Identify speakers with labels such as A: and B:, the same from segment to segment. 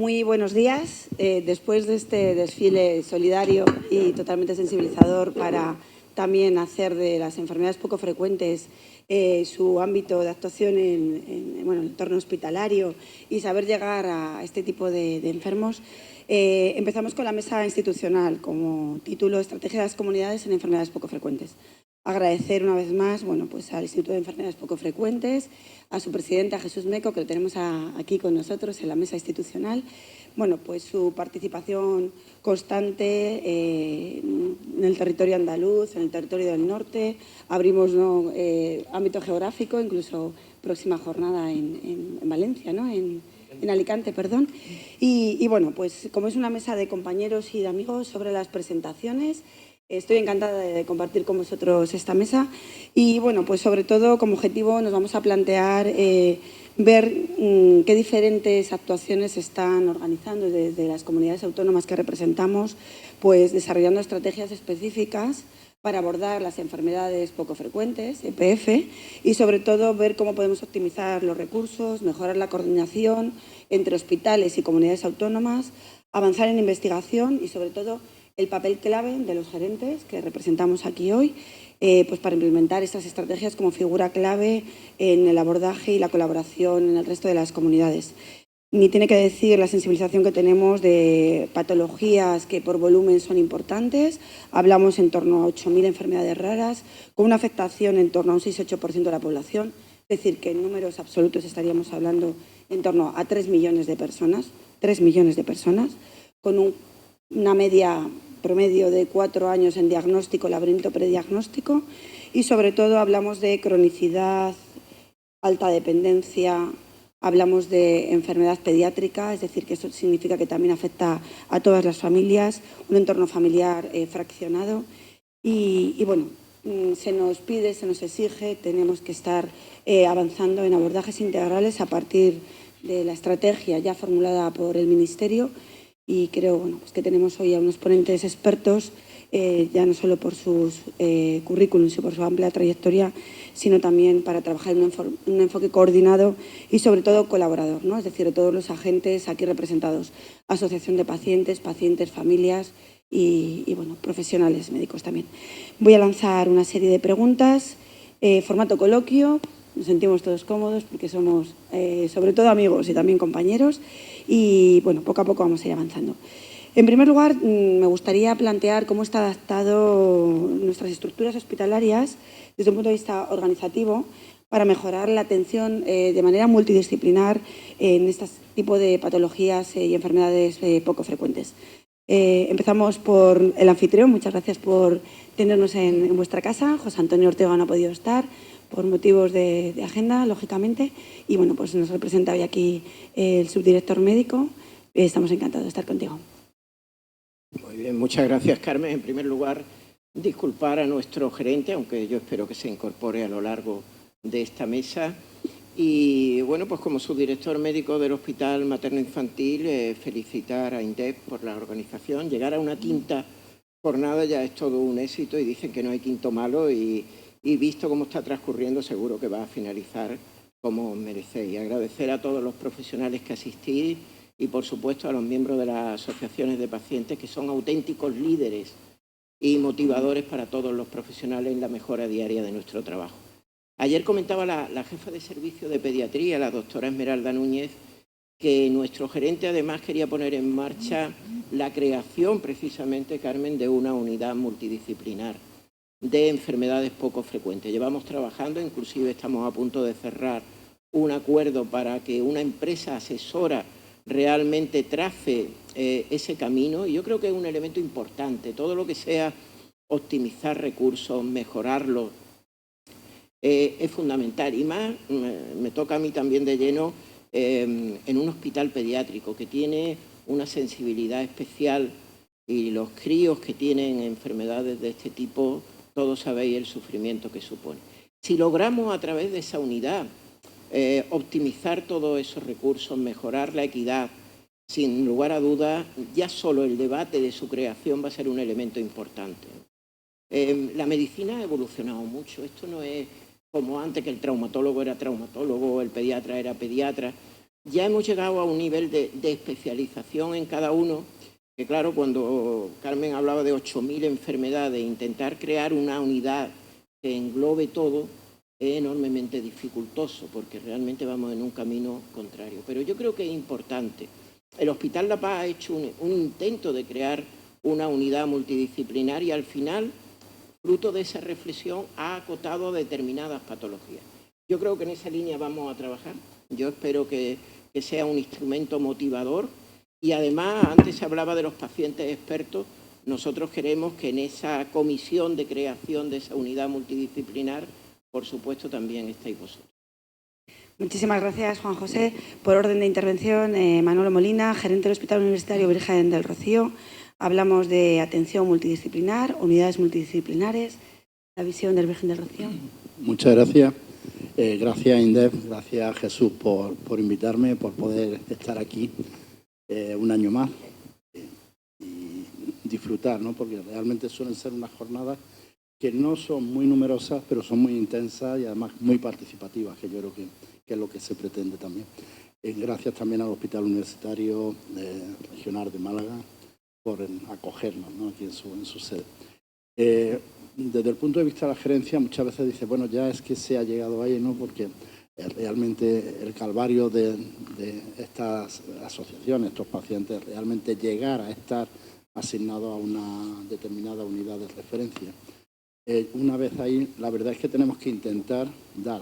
A: Muy buenos días. Después de este desfile solidario y totalmente sensibilizador para también hacer de las enfermedades poco frecuentes su ámbito de actuación en el entorno hospitalario y saber llegar a este tipo de enfermos, empezamos con la mesa institucional como título Estrategia de las comunidades en enfermedades poco frecuentes. Agradecer una vez más pues al Instituto de Enfermedades Poco Frecuentes, a su presidente, a Jesús Meco, que lo tenemos aquí con nosotros en la mesa institucional, pues su participación constante en el territorio andaluz, en el territorio del norte. Abrimos ámbito geográfico, incluso próxima jornada en Valencia, en Alicante, perdón. Y pues como es una mesa de compañeros y de amigos sobre las presentaciones, estoy encantada de compartir con vosotros esta mesa y, pues sobre todo como objetivo nos vamos a plantear ver qué diferentes actuaciones se están organizando desde las comunidades autónomas que representamos, pues desarrollando estrategias específicas para abordar las enfermedades poco frecuentes, EPF, y sobre todo ver cómo podemos optimizar los recursos, mejorar la coordinación entre hospitales y comunidades autónomas, avanzar en investigación y sobre todo el papel clave de los gerentes que representamos aquí hoy, pues para implementar estas estrategias como figura clave en el abordaje y la colaboración en el resto de las comunidades. Ni tiene que decir la sensibilización que tenemos de patologías que por volumen son importantes. Hablamos en torno a 8.000 enfermedades raras, con una afectación en torno a un 6-8% de la población. Es decir, que en números absolutos estaríamos hablando en torno a 3 millones de personas, con una media promedio de 4 años en diagnóstico, laberinto prediagnóstico, y sobre todo hablamos de cronicidad, alta dependencia, hablamos de enfermedad pediátrica, es decir, que eso significa que también afecta a todas las familias, un entorno familiar fraccionado y se nos pide, se nos exige, tenemos que estar avanzando en abordajes integrales a partir de la estrategia ya formulada por el Ministerio. Y creo pues que tenemos hoy a unos ponentes expertos, ya no solo por sus currículums y por su amplia trayectoria, sino también para trabajar en un enfoque coordinado y sobre todo colaborador, es decir, de todos los agentes aquí representados, asociación de pacientes, familias y profesionales médicos también. Voy a lanzar una serie de preguntas, formato coloquio. Nos sentimos todos cómodos porque somos sobre todo amigos y también compañeros y poco a poco vamos a ir avanzando. En primer lugar, me gustaría plantear cómo está adaptado nuestras estructuras hospitalarias desde un punto de vista organizativo para mejorar la atención de manera multidisciplinar en este tipo de patologías y enfermedades poco frecuentes. Empezamos por el anfitrión. Muchas gracias por tenernos en vuestra casa. José Antonio Ortega no ha podido estar por motivos de agenda, lógicamente, y pues nos representa hoy aquí el subdirector médico. Estamos encantados de estar contigo.
B: Muy bien, muchas gracias, Carmen. En primer lugar, disculpar a nuestro gerente, aunque yo espero que se incorpore a lo largo de esta mesa. Y pues como subdirector médico del Hospital Materno Infantil, felicitar a INDEP por la organización. Llegar a una quinta jornada ya es todo un éxito y dicen que no hay quinto malo y visto cómo está transcurriendo seguro que va a finalizar como merecéis. Agradecer a todos los profesionales que asistís y por supuesto a los miembros de las asociaciones de pacientes que son auténticos líderes y motivadores para todos los profesionales en la mejora diaria de nuestro trabajo. Ayer comentaba la jefa de servicio de pediatría, la doctora Esmeralda Núñez, que nuestro gerente además quería poner en marcha la creación precisamente, Carmen, de una unidad multidisciplinar de enfermedades poco frecuentes. Llevamos trabajando, inclusive estamos a punto de cerrar un acuerdo para que una empresa asesora realmente trace ese camino y yo creo que es un elemento importante. Todo lo que sea optimizar recursos, mejorarlos, es fundamental. Y más, me toca a mí también de lleno en un hospital pediátrico que tiene una sensibilidad especial y los críos que tienen enfermedades de este tipo, todos sabéis el sufrimiento que supone. Si logramos a través de esa unidad optimizar todos esos recursos, mejorar la equidad, sin lugar a dudas, ya solo el debate de su creación va a ser un elemento importante. La medicina ha evolucionado mucho. Esto no es como antes, que el traumatólogo era traumatólogo, el pediatra era pediatra. Ya hemos llegado a un nivel de especialización en cada uno, que claro, cuando Carmen hablaba de 8.000 enfermedades, intentar crear una unidad que englobe todo es enormemente dificultoso, porque realmente vamos en un camino contrario. Pero yo creo que es importante. El Hospital La Paz ha hecho un intento de crear una unidad multidisciplinar y al final, fruto de esa reflexión, ha acotado determinadas patologías. Yo creo que en esa línea vamos a trabajar. Yo espero que sea un instrumento motivador y además, antes se hablaba de los pacientes expertos, nosotros queremos que en esa comisión de creación de esa unidad multidisciplinar, por supuesto, también estáis vosotros.
A: Muchísimas gracias, Juan José. Por orden de intervención, Manolo Molina, gerente del Hospital Universitario Virgen del Rocío. Hablamos de atención multidisciplinar, unidades multidisciplinares, la visión del Virgen del Rocío.
C: Muchas gracias. Gracias, Indef, gracias, Jesús, por invitarme, por poder estar aquí un año más y disfrutar, ¿no? Porque realmente suelen ser unas jornadas que no son muy numerosas, pero son muy intensas y además muy participativas, que yo creo que es lo que se pretende también. Gracias también al Hospital Universitario Regional de Málaga por acogernos, ¿no? Aquí en su sede. Desde el punto de vista de la gerencia, muchas veces dice, bueno, ya es que se ha llegado ahí, ¿no? Porque realmente el calvario de estas asociaciones, estos pacientes, realmente llegar a estar asignados a una determinada unidad de referencia. Una vez ahí, la verdad es que tenemos que intentar dar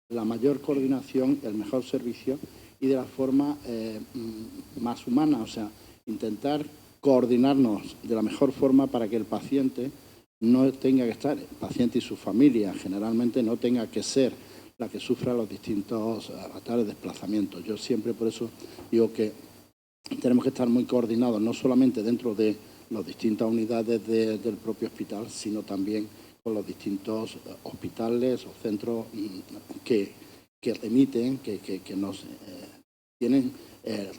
C: la mayor coordinación, el mejor servicio y de la forma más humana, o sea, intentar coordinarnos de la mejor forma para que el paciente no tenga que estar, el paciente y su familia generalmente no tenga que ser la que sufra los distintos avatares, desplazamientos. Yo siempre por eso digo que tenemos que estar muy coordinados, no solamente dentro de las distintas unidades del propio hospital, sino también con los distintos hospitales o centros que remiten, que nos tienen,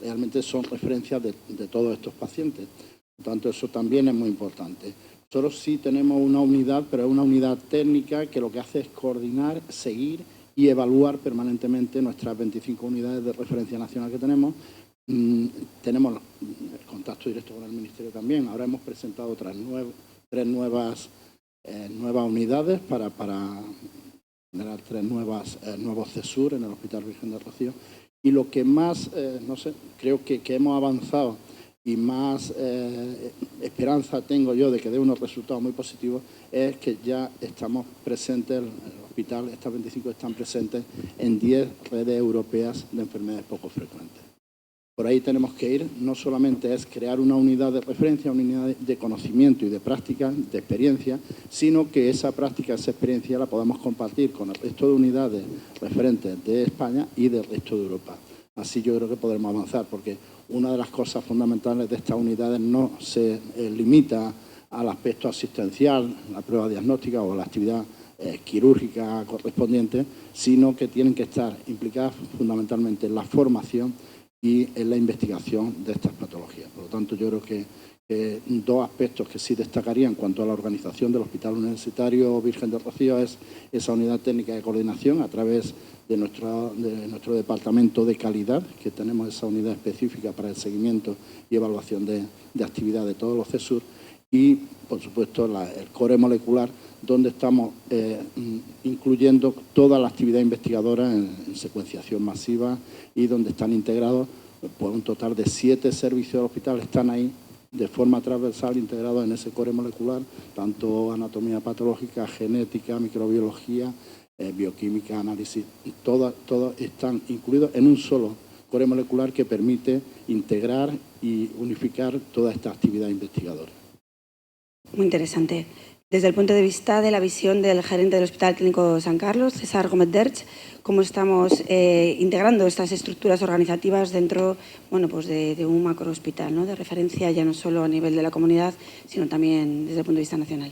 C: realmente son referencias de todos estos pacientes. Por tanto, eso también es muy importante. Nosotros sí tenemos una unidad, pero es una unidad técnica que lo que hace es coordinar, seguir y evaluar permanentemente nuestras 25 unidades de referencia nacional que tenemos. Tenemos el contacto directo con el Ministerio también. Ahora hemos presentado tres nuevas unidades para generar tres nuevos CESUR en el Hospital Virgen del Rocío. Y lo que más, creo que hemos avanzado y más esperanza tengo yo de que dé unos resultados muy positivos es que ya estamos presentes, el hospital, estas 25 están presentes en 10 redes europeas de enfermedades poco frecuentes. Por ahí tenemos que ir, no solamente es crear una unidad de referencia, una unidad de conocimiento y de práctica, de experiencia, sino que esa práctica, esa experiencia la podamos compartir con el resto de unidades referentes de España y del resto de Europa. Así yo creo que podremos avanzar, porque una de las cosas fundamentales de estas unidades no se limita al aspecto asistencial, la prueba diagnóstica o la actividad quirúrgica correspondiente, sino que tienen que estar implicadas fundamentalmente en la formación y en la investigación de estas patologías. Por lo tanto, yo creo que dos aspectos que sí destacaría en cuanto a la organización del Hospital Universitario Virgen del Rocío es esa unidad técnica de coordinación a través de nuestro departamento de calidad, que tenemos esa unidad específica para el seguimiento y evaluación de actividad de todos los CESUR, y, por supuesto, el core molecular, donde estamos incluyendo toda la actividad investigadora en secuenciación masiva y donde están integrados por un total de 7 servicios del hospital, están ahí de forma transversal integrados en ese core molecular, tanto anatomía patológica, genética, microbiología, bioquímica, análisis, todos están incluidos en un solo core molecular que permite integrar y unificar toda esta actividad investigadora.
A: Muy interesante. Desde el punto de vista de la visión del gerente del Hospital Clínico San Carlos, César Gómez Derch, ¿cómo estamos integrando estas estructuras organizativas dentro, bueno, pues de un macrohospital, ¿no? De referencia ya no solo a nivel de la comunidad, sino también desde el punto de vista nacional?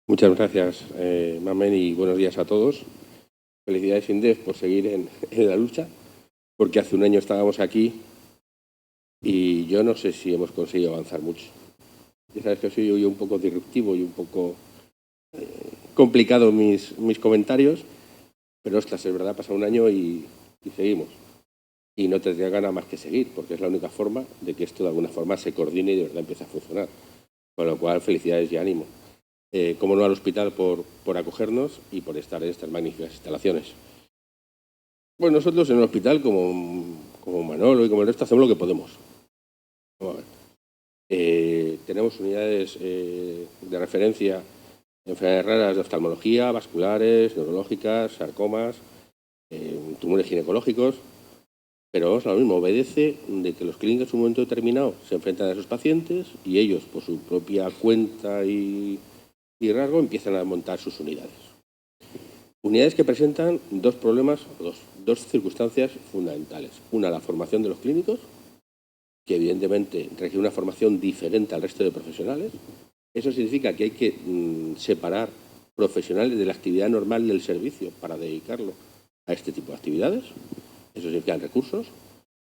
D: Muchas gracias, Mamen, y buenos días a todos. Felicidades, Indef, por seguir en la lucha, porque hace un año estábamos aquí y yo no sé si hemos conseguido avanzar mucho. Ya sabes que soy yo un poco disruptivo y un poco complicado mis comentarios, pero ostras, es verdad, ha pasado un año y seguimos. y no tendría ganas más que seguir, porque es la única forma de que esto de alguna forma se coordine y de verdad empiece a funcionar. Con lo cual, felicidades y ánimo. Como no, al hospital por acogernos y por estar en estas magníficas instalaciones. Bueno, nosotros en el hospital, como Manolo y como el resto, hacemos lo que podemos. Vamos a ver. Tenemos unidades de referencia en enfermedades raras de oftalmología, vasculares, neurológicas, sarcomas, tumores ginecológicos, pero vamos a lo mismo, obedece de que los clínicos en un momento determinado se enfrentan a esos pacientes y ellos, por su propia cuenta y rasgo, empiezan a montar sus unidades. Unidades que presentan dos problemas, dos circunstancias fundamentales. Una, la formación de los clínicos, que evidentemente requiere una formación diferente al resto de profesionales. Eso significa que hay que separar profesionales de la actividad normal del servicio para dedicarlo a este tipo de actividades. Eso significa recursos.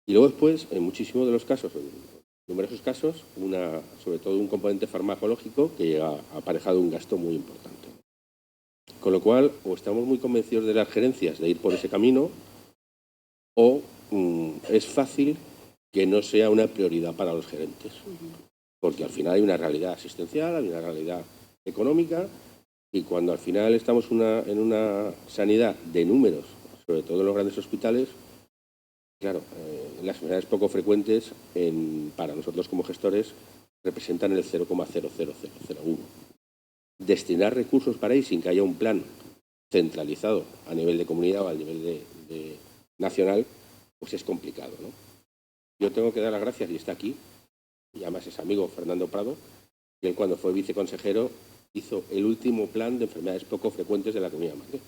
D: Y luego después, en muchísimos de los casos, en numerosos casos, sobre todo un componente farmacológico que llega aparejado un gasto muy importante. Con lo cual, o estamos muy convencidos de las gerencias de ir por ese camino, o es fácil que no sea una prioridad para los gerentes. Porque al final hay una realidad asistencial, hay una realidad económica, y cuando al final estamos en una sanidad de números, sobre todo en los grandes hospitales, claro, las enfermedades poco frecuentes para nosotros como gestores representan el 0,00001. Destinar recursos para ello sin que haya un plan centralizado a nivel de comunidad o a nivel de nacional, pues es complicado, ¿no? Yo tengo que dar las gracias, y está aquí, y además es amigo Fernando Prado, que él cuando fue viceconsejero hizo el último plan de enfermedades poco frecuentes de la Comunidad de Madrid.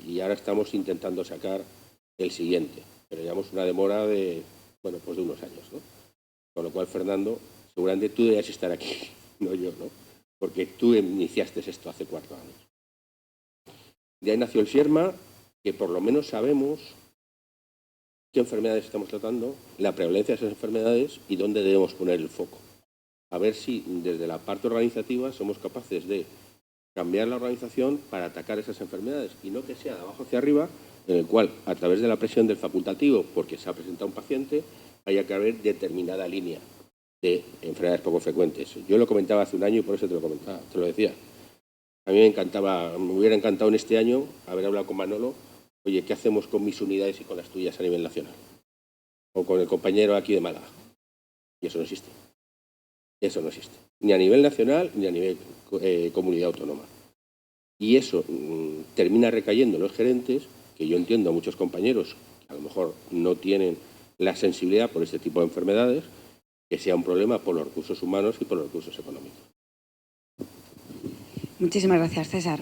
D: Y ahora estamos intentando sacar el siguiente, pero llevamos una demora de unos años, ¿no? Con lo cual, Fernando, seguramente tú debes estar aquí, no yo, ¿no? Porque tú iniciaste esto hace 4 años. De ahí nació el SIERMA, que por lo menos sabemos qué enfermedades estamos tratando, la prevalencia de esas enfermedades y dónde debemos poner el foco. A ver si desde la parte organizativa somos capaces de cambiar la organización para atacar esas enfermedades y no que sea de abajo hacia arriba, en el cual, a través de la presión del facultativo, porque se ha presentado un paciente, haya que haber determinada línea de enfermedades poco frecuentes. Yo lo comentaba hace un año y por eso te lo decía. A mí me hubiera encantado en este año haber hablado con Manolo, oye, ¿qué hacemos con mis unidades y con las tuyas a nivel nacional? O con el compañero aquí de Málaga. Y eso no existe. Eso no existe. Ni a nivel nacional ni a nivel comunidad autónoma. Y eso termina recayendo en los gerentes, que yo entiendo a muchos compañeros que a lo mejor no tienen la sensibilidad por este tipo de enfermedades, que sea un problema por los recursos humanos y por los recursos económicos.
A: Muchísimas gracias, César.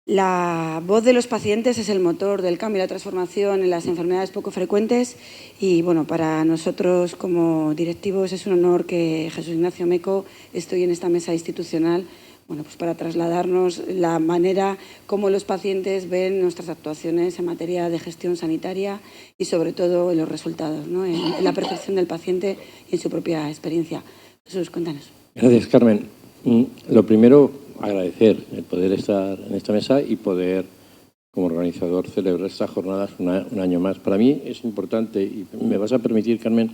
A: La voz de los pacientes es el motor del cambio y la transformación en las enfermedades poco frecuentes y, bueno, para nosotros como directivos es un honor que Jesús Ignacio Meco esté en esta mesa institucional, bueno, pues para trasladarnos la manera como los pacientes ven nuestras actuaciones en materia de gestión sanitaria y, sobre todo, en los resultados, ¿no? en la percepción del paciente y en su propia experiencia. Jesús, cuéntanos.
E: Gracias, Carmen. Lo primero, agradecer el poder estar en esta mesa y poder, como organizador, celebrar estas jornadas un año más. Para mí es importante, y me vas a permitir, Carmen,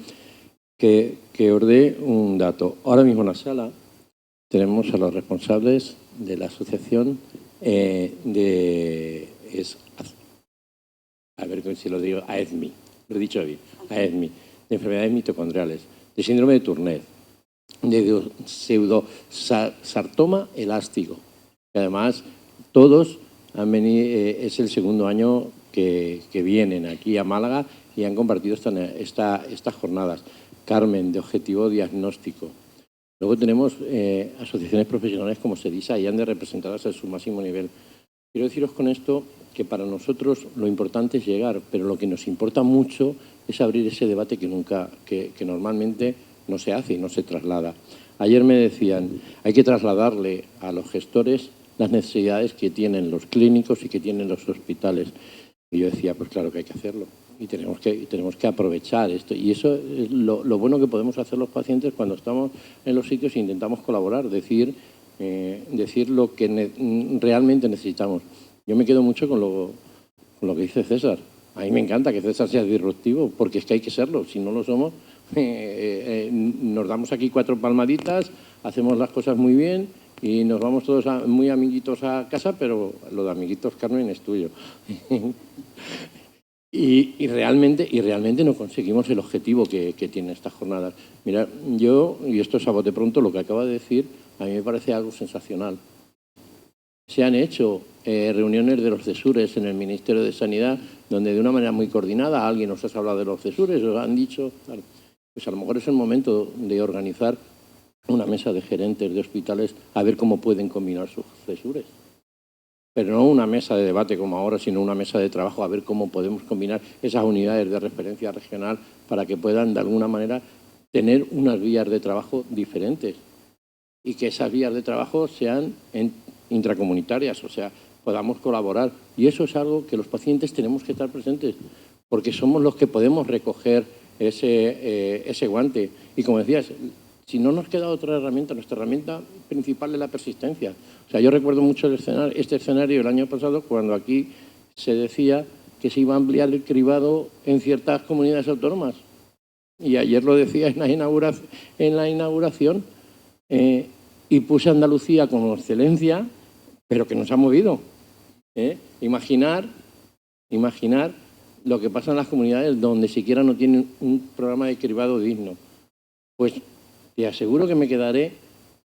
E: que os dé un dato. Ahora mismo en la sala tenemos a los responsables de la asociación AESMI, lo he dicho bien, AESMI, de enfermedades mitocondriales, de síndrome de Turner, de pseudosartoma elástico, que además todos han venido, es el segundo año que vienen aquí a Málaga y han compartido estas jornadas. Carmen, de objetivo diagnóstico. Luego tenemos asociaciones profesionales como SEDISA y ANDE representadas a su máximo nivel. Quiero deciros con esto que para nosotros lo importante es llegar, pero lo que nos importa mucho es abrir ese debate que normalmente no se hace y no se traslada. Ayer me decían, hay que trasladarle a los gestores las necesidades que tienen los clínicos y que tienen los hospitales. Y yo decía, pues claro que hay que hacerlo. Y tenemos que aprovechar esto. Y eso es lo bueno que podemos hacer los pacientes cuando estamos en los sitios e intentamos colaborar, decir lo que realmente necesitamos. Yo me quedo mucho con lo que dice César. A mí me encanta que César sea disruptivo, porque es que hay que serlo. Si no lo somos, nos damos aquí 4 palmaditas, hacemos las cosas muy bien y nos vamos todos muy amiguitos a casa, pero lo de amiguitos, Carmen, es tuyo. Y realmente no conseguimos el objetivo que tienen estas jornadas. Mira, y esto es a bote pronto, lo que acaba de decir, a mí me parece algo sensacional. Se han hecho reuniones de los CESURES en el Ministerio de Sanidad, donde de una manera muy coordinada alguien nos ha hablado de los CESURES, os han dicho, pues a lo mejor es el momento de organizar una mesa de gerentes de hospitales a ver cómo pueden combinar sus CESURES. Pero no una mesa de debate como ahora, sino una mesa de trabajo a ver cómo podemos combinar esas unidades de referencia regional para que puedan de alguna manera tener unas vías de trabajo diferentes y que esas vías de trabajo sean intracomunitarias, o sea, podamos colaborar. Y eso es algo que los pacientes tenemos que estar presentes, porque somos los que podemos recoger ese guante. Y como decías, si no nos queda otra herramienta, nuestra herramienta principal es la persistencia. O sea, yo recuerdo mucho este escenario el año pasado, cuando aquí se decía que se iba a ampliar el cribado en ciertas comunidades autónomas. Y ayer lo decía en la inauguración, y puse a Andalucía como excelencia, pero que nos ha movido. Imaginar lo que pasa en las comunidades donde siquiera no tienen un programa de cribado digno. Pues te aseguro que me quedaré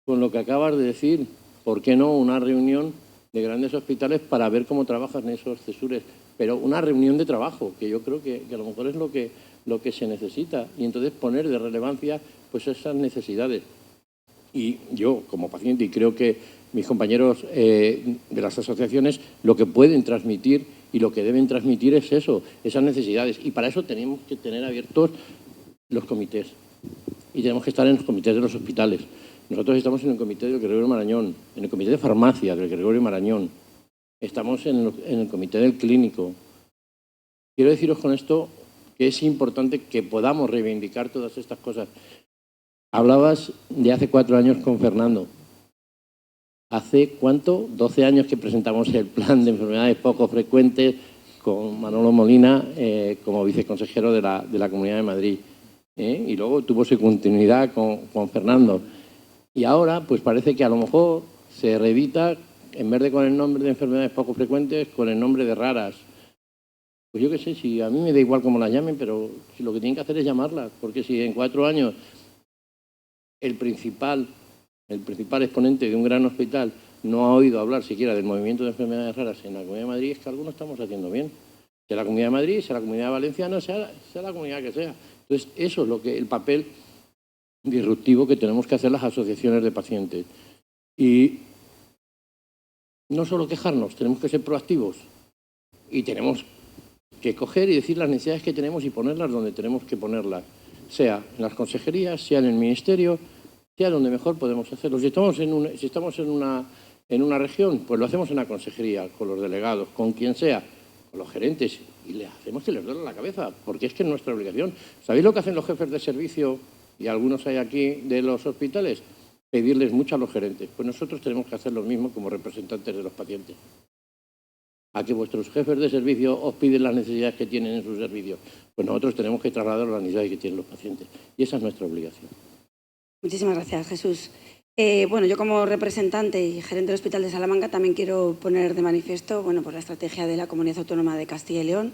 E: con lo que acabas de decir. ¿Por qué no una reunión de grandes hospitales para ver cómo trabajan esos CESURES? Pero una reunión de trabajo, que yo creo que a lo mejor es lo que se necesita. Y entonces poner de relevancia pues esas necesidades. Y yo, como paciente, y creo que mis compañeros de las asociaciones, lo que pueden transmitir y lo que deben transmitir es eso, esas necesidades. Y para eso tenemos que tener abiertos los comités. Y tenemos que estar en los comités de los hospitales. Nosotros estamos en el comité del Gregorio Marañón, en el comité de farmacia del Gregorio Marañón. Estamos en el comité del clínico. Quiero deciros con esto que es importante que podamos reivindicar todas estas cosas. Hablabas de hace 4 años con Fernando. ¿Hace cuánto? 12 años que presentamos el plan de enfermedades poco frecuentes con Manolo Molina como viceconsejero de la Comunidad de Madrid. Y luego tuvo su continuidad con Fernando. Y ahora pues parece que a lo mejor se reedita, en vez de con el nombre de enfermedades poco frecuentes, con el nombre de raras. Pues yo qué sé, si a mí me da igual cómo las llamen, pero si lo que tienen que hacer es llamarlas, porque si en 4 años el principal exponente de un gran hospital no ha oído hablar siquiera del movimiento de enfermedades raras en la Comunidad de Madrid, es que algo no estamos haciendo bien. Sea la Comunidad de Madrid, sea la Comunidad Valenciana, sea la comunidad que sea. Entonces, eso es el papel disruptivo que tenemos que hacer las asociaciones de pacientes. Y no solo quejarnos, tenemos que ser proactivos y tenemos que coger y decir las necesidades que tenemos y ponerlas donde tenemos que ponerlas, sea en las consejerías, sea en el ministerio, sea donde mejor podemos hacerlo. Si estamos en una región, pues lo hacemos en la consejería, con los delegados, con quien sea, con los gerentes, y le hacemos que les duele la cabeza, porque es que es nuestra obligación. ¿Sabéis lo que hacen los jefes de servicio, y algunos hay aquí de los hospitales? Pedirles mucho a los gerentes. Pues nosotros tenemos que hacer lo mismo como representantes de los pacientes. A que vuestros jefes de servicio os piden las necesidades que tienen en sus servicios. Pues nosotros tenemos que trasladar las necesidades que tienen los pacientes. Y esa es nuestra obligación.
A: Muchísimas gracias, Jesús. Bueno, yo como representante y gerente del Hospital de Salamanca también quiero poner de manifiesto pues la estrategia de la Comunidad Autónoma de Castilla y León.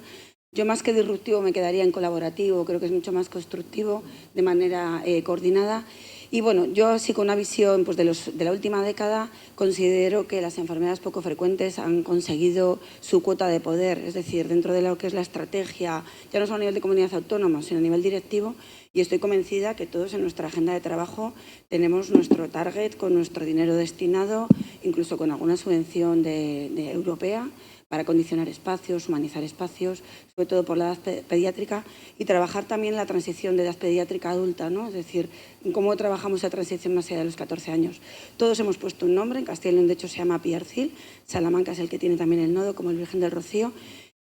A: Yo más que disruptivo me quedaría en colaborativo, creo que es mucho más constructivo, de manera coordinada. Y bueno, yo así con una visión de la última década considero que las enfermedades poco frecuentes han conseguido su cuota de poder, es decir, dentro de lo que es la estrategia, ya no solo a nivel de comunidad autónoma, sino a nivel directivo, y estoy convencida que todos en nuestra agenda de trabajo tenemos nuestro target con nuestro dinero destinado, incluso con alguna subvención de europea, para condicionar espacios, humanizar espacios, sobre todo por la edad pediátrica, y trabajar también la transición de edad pediátrica a adulta, ¿no? Es decir, cómo trabajamos esa transición más allá de los 14 años. Todos hemos puesto un nombre, en Castilla y León de hecho se llama Piercil, Salamanca es el que tiene también el nodo, como el Virgen del Rocío,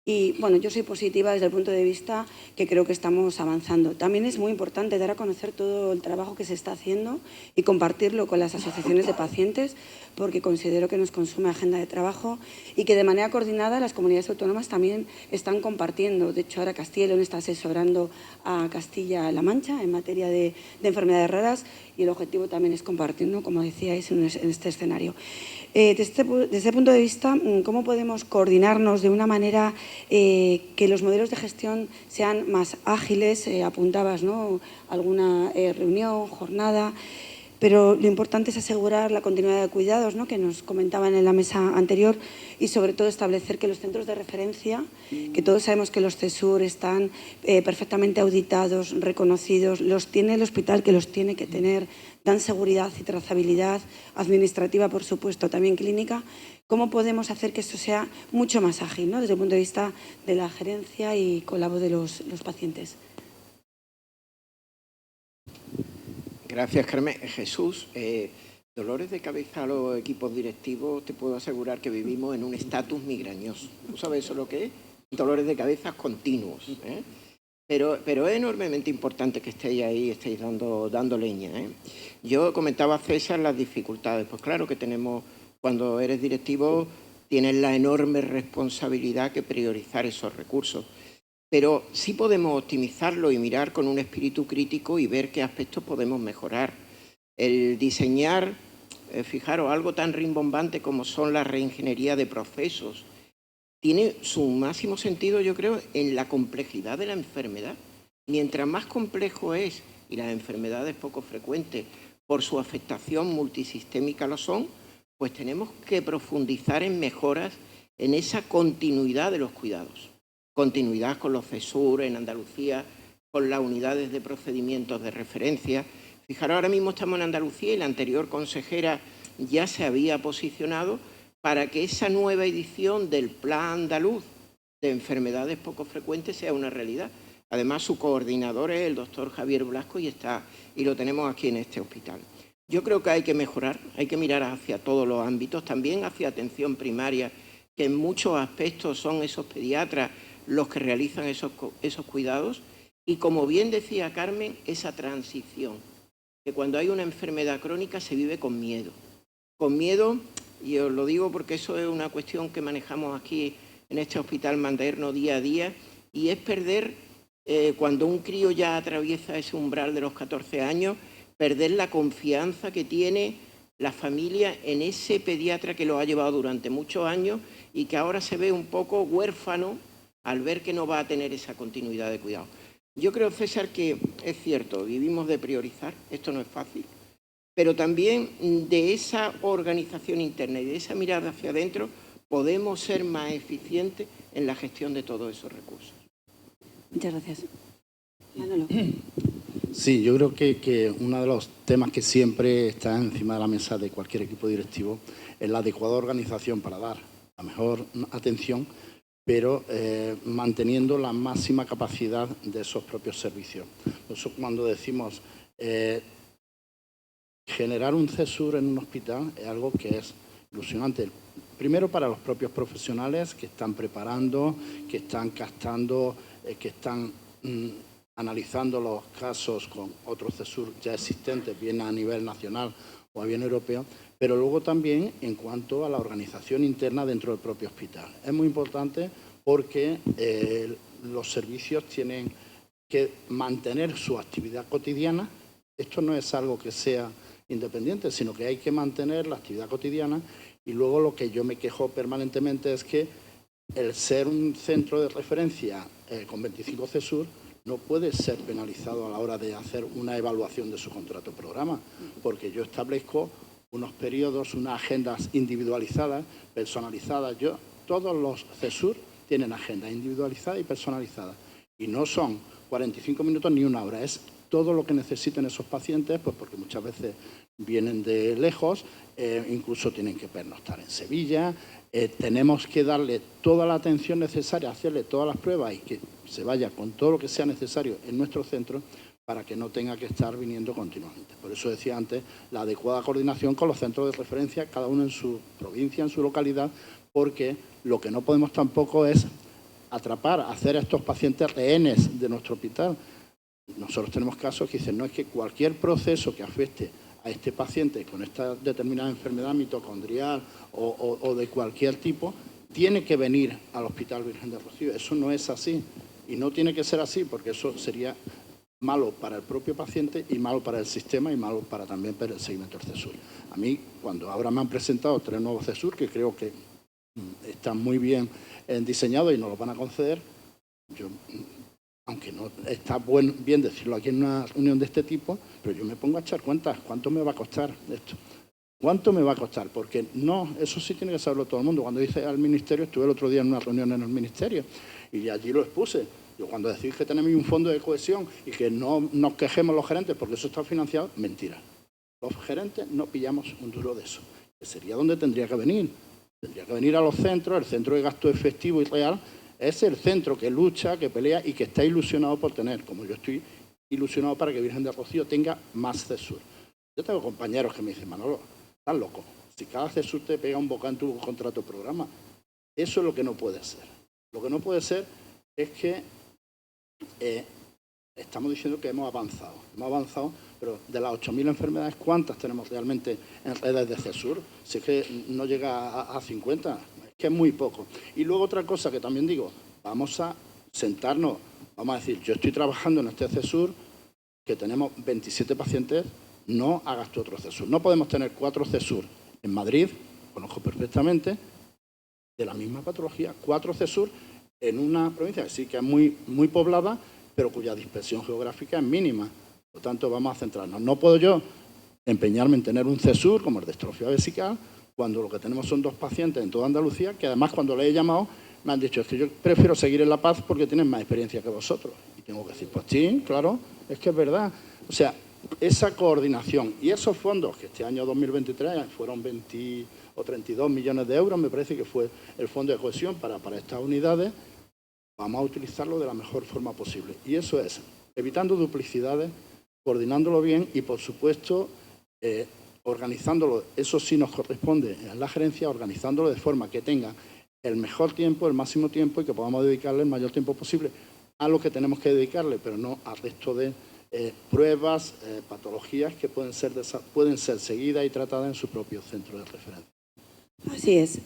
A: Y bueno, yo soy positiva desde el punto de vista que creo que estamos avanzando. También es muy importante dar a conocer todo el trabajo que se está haciendo y compartirlo con las asociaciones de pacientes, porque considero que nos consume agenda de trabajo y que de manera coordinada las comunidades autónomas también están compartiendo. De hecho, ahora Castilla y León está asesorando a Castilla-La Mancha en materia de enfermedades raras y el objetivo también es compartir, ¿no?, como decíais, en este escenario. Desde ese punto de vista, ¿cómo podemos coordinarnos de una manera que los modelos de gestión sean más ágiles? Apuntabas, ¿no?, alguna reunión, jornada, pero lo importante es asegurar la continuidad de cuidados, ¿no?, que nos comentaban en la mesa anterior, y sobre todo establecer que los centros de referencia, que todos sabemos que los CESUR están perfectamente auditados, reconocidos, los tiene el hospital que los tiene que tener, dan seguridad y trazabilidad administrativa, por supuesto, también clínica. ¿Cómo podemos hacer que esto sea mucho más ágil, ¿no?, desde el punto de vista de la gerencia y con la voz de los pacientes?
B: Gracias, Carmen. Jesús, dolores de cabeza a los equipos directivos, te puedo asegurar que vivimos en un estatus migrañoso. ¿Tú sabes eso lo que es? Dolores de cabeza continuos, ¿eh? Pero es enormemente importante que estéis ahí, estéis dando leña, ¿eh? Yo comentaba a César las dificultades. Pues claro que tenemos, cuando eres directivo, tienes la enorme responsabilidad que priorizar esos recursos. Pero sí podemos optimizarlo y mirar con un espíritu crítico y ver qué aspectos podemos mejorar. El diseñar, fijaros, algo tan rimbombante como son la reingeniería de procesos, tiene su máximo sentido, yo creo, en la complejidad de la enfermedad. Mientras más complejo es, y las enfermedades poco frecuentes por su afectación multisistémica lo son, pues tenemos que profundizar en mejoras en esa continuidad de los cuidados. Continuidad con los CESUR en Andalucía, con las unidades de procedimientos de referencia. Fijaros, ahora mismo estamos en Andalucía y la anterior consejera ya se había posicionado para que esa nueva edición del Plan Andaluz de enfermedades poco frecuentes sea una realidad. Además, su coordinador es el doctor Javier Blasco y lo tenemos aquí en este hospital. Yo creo que hay que mejorar, hay que mirar hacia todos los ámbitos, también hacia atención primaria, que en muchos aspectos son esos pediatras los que realizan esos cuidados. Y como bien decía Carmen, esa transición, que cuando hay una enfermedad crónica se vive con miedo. Con miedo, y os lo digo porque eso es una cuestión que manejamos aquí en este hospital materno día a día, y es perder, cuando un crío ya atraviesa ese umbral de los 14 años, perder la confianza que tiene la familia en ese pediatra que lo ha llevado durante muchos años y que ahora se ve un poco huérfano al ver que no va a tener esa continuidad de cuidado. Yo creo, César, que es cierto, vivimos de priorizar, esto no es fácil, pero también de esa organización interna y de esa mirada hacia adentro podemos ser más eficientes en la gestión de todos esos recursos.
A: Muchas gracias. Manolo.
C: Sí, yo creo que uno de los temas que siempre está encima de la mesa de cualquier equipo directivo es la adecuada organización para dar la mejor atención, pero manteniendo la máxima capacidad de esos propios servicios. Por eso, cuando decimos generar un CESUR en un hospital es algo que es ilusionante. Primero para los propios profesionales que están preparando, que están captando, que están analizando los casos con otros CESUR ya existentes, bien a nivel nacional o a nivel europeo, pero luego también en cuanto a la organización interna dentro del propio hospital. Es muy importante porque los servicios tienen que mantener su actividad cotidiana. Esto no es algo que sea independiente, sino que hay que mantener la actividad cotidiana. Y luego lo que yo me quejo permanentemente es que el ser un centro de referencia con 25 CESUR no puede ser penalizado a la hora de hacer una evaluación de su contrato programa, porque yo establezco unos periodos, unas agendas individualizadas, personalizadas. Todos los CESUR tienen agendas individualizadas y personalizadas. Y no son 45 minutos ni una hora, es todo lo que necesiten esos pacientes, pues porque muchas veces vienen de lejos, incluso tienen que pernoctar en Sevilla. Tenemos que darle toda la atención necesaria, hacerle todas las pruebas y que se vaya con todo lo que sea necesario en nuestro centro para que no tenga que estar viniendo continuamente. Por eso decía antes, la adecuada coordinación con los centros de referencia, cada uno en su provincia, en su localidad, porque lo que no podemos tampoco es atrapar, hacer a estos pacientes rehenes de nuestro hospital. Nosotros tenemos casos que dicen, no, es que cualquier proceso que afecte a este paciente con esta determinada enfermedad mitocondrial o de cualquier tipo, tiene que venir al Hospital Virgen del Rocío. Eso no es así y no tiene que ser así porque eso sería malo para el propio paciente y malo para el sistema y malo también para el seguimiento del CESUR. A mí, cuando ahora me han presentado 3 nuevos CESUR, que creo que están muy bien diseñados y nos los van a conceder, yo, aunque no está bien decirlo aquí en una reunión de este tipo, pero yo me pongo a echar cuentas, ¿cuánto me va a costar esto? ¿Cuánto me va a costar? Porque no, eso sí tiene que saberlo todo el mundo. Cuando dice al Ministerio, estuve el otro día en una reunión en el Ministerio y allí lo expuse. Yo cuando decís que tenemos un fondo de cohesión y que no nos quejemos los gerentes porque eso está financiado, mentira. Los gerentes no pillamos un duro de eso. Que sería donde tendría que venir. Tendría que venir a los centros, el centro de gasto efectivo y real es el centro que lucha, que pelea y que está ilusionado por tener, como yo estoy ilusionado para que Virgen del Rocío tenga más CESUR. Yo tengo compañeros que me dicen, Manolo, estás loco. Si cada CESUR te pega un bocado en tu contrato programa, eso es lo que no puede ser. Lo que no puede ser es que estamos diciendo que hemos avanzado, pero de las 8.000 enfermedades, ¿cuántas tenemos realmente en redes de CESUR? Si es que no llega a 50, es que es muy poco. Y luego otra cosa que también digo, vamos a sentarnos, vamos a decir, yo estoy trabajando en este CESUR, que tenemos 27 pacientes, no hagas tú otro CESUR. No podemos tener 4 CESUR en Madrid, conozco perfectamente, de la misma patología, 4 CESUR en una provincia que sí que es muy, muy poblada, pero cuya dispersión geográfica es mínima. Por lo tanto, vamos a centrarnos. No puedo yo empeñarme en tener un CESUR como el de distrofia vesical cuando lo que tenemos son 2 pacientes en toda Andalucía que además cuando les he llamado me han dicho es que yo prefiero seguir en La Paz porque tienen más experiencia que vosotros. Y tengo que decir, pues sí, claro, es que es verdad. O sea, esa coordinación y esos fondos que este año 2023 fueron 20 o 32 millones de euros, me parece que fue el fondo de cohesión para estas unidades, vamos a utilizarlo de la mejor forma posible. Y eso es evitando duplicidades, coordinándolo bien y, por supuesto, organizándolo. Eso sí nos corresponde en la gerencia, organizándolo de forma que tenga el mejor tiempo, el máximo tiempo y que podamos dedicarle el mayor tiempo posible a lo que tenemos que dedicarle, pero no al resto de pruebas, patologías que pueden ser seguidas y tratadas en su propio centro de referencia.
A: Así es.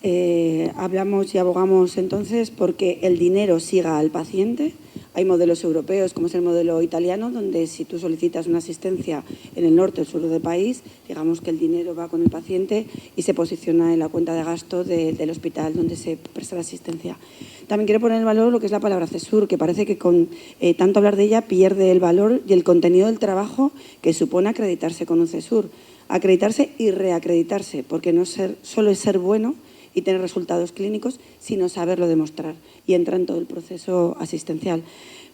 A: Hablamos y abogamos entonces porque el dinero siga al paciente. Hay modelos europeos, como es el modelo italiano, donde si tú solicitas una asistencia en el norte o el sur del país, digamos que el dinero va con el paciente y se posiciona en la cuenta de gasto del hospital donde se presta la asistencia. También quiero poner en valor lo que es la palabra CESUR, que parece que con tanto hablar de ella pierde el valor y el contenido del trabajo que supone acreditarse con un CESUR. Acreditarse y reacreditarse, porque no solo es ser bueno y tener resultados clínicos, sino saberlo demostrar y entra en todo el proceso asistencial.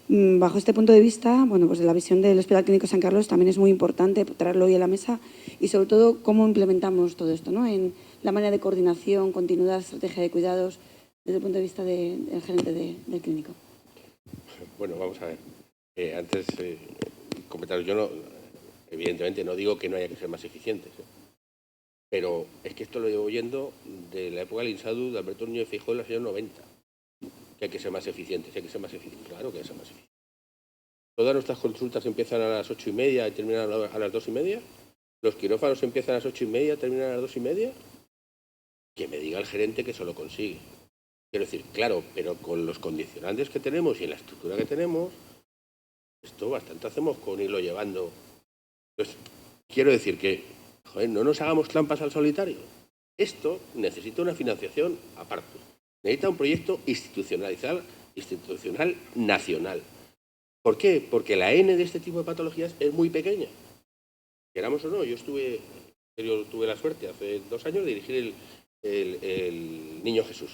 A: Bajo este punto de vista, bueno, pues la visión del Hospital Clínico San Carlos también es muy importante traerlo hoy a la mesa y sobre todo cómo implementamos todo esto, ¿no? En la manera de coordinación, continuidad, estrategia de cuidados, desde el punto de vista del gerente del clínico.
D: Bueno, vamos a ver. Antes, comentaros, yo no, evidentemente no digo que no haya que ser más eficientes, pero es que esto lo llevo oyendo de la época del INSADU, de Alberto Núñez Feijóo en los años 90, que hay que ser más eficientes, hay que ser más eficientes. Claro que hay que ser más eficientes. Todas nuestras consultas empiezan a las 8:30 y terminan a las 2:30. Los quirófanos empiezan a las 8:30 y terminan a las 2:30. Que me diga el gerente que eso lo consigue. Quiero decir, claro, pero con los condicionantes que tenemos y en la estructura que tenemos, esto bastante hacemos con irlo llevando. Pues quiero decir que, joder, no nos hagamos trampas al solitario. Esto necesita una financiación aparte. Necesita un proyecto institucional nacional. ¿Por qué? Porque la N de este tipo de patologías es muy pequeña. Queramos o no, yo tuve la suerte hace 2 años de dirigir el Niño Jesús.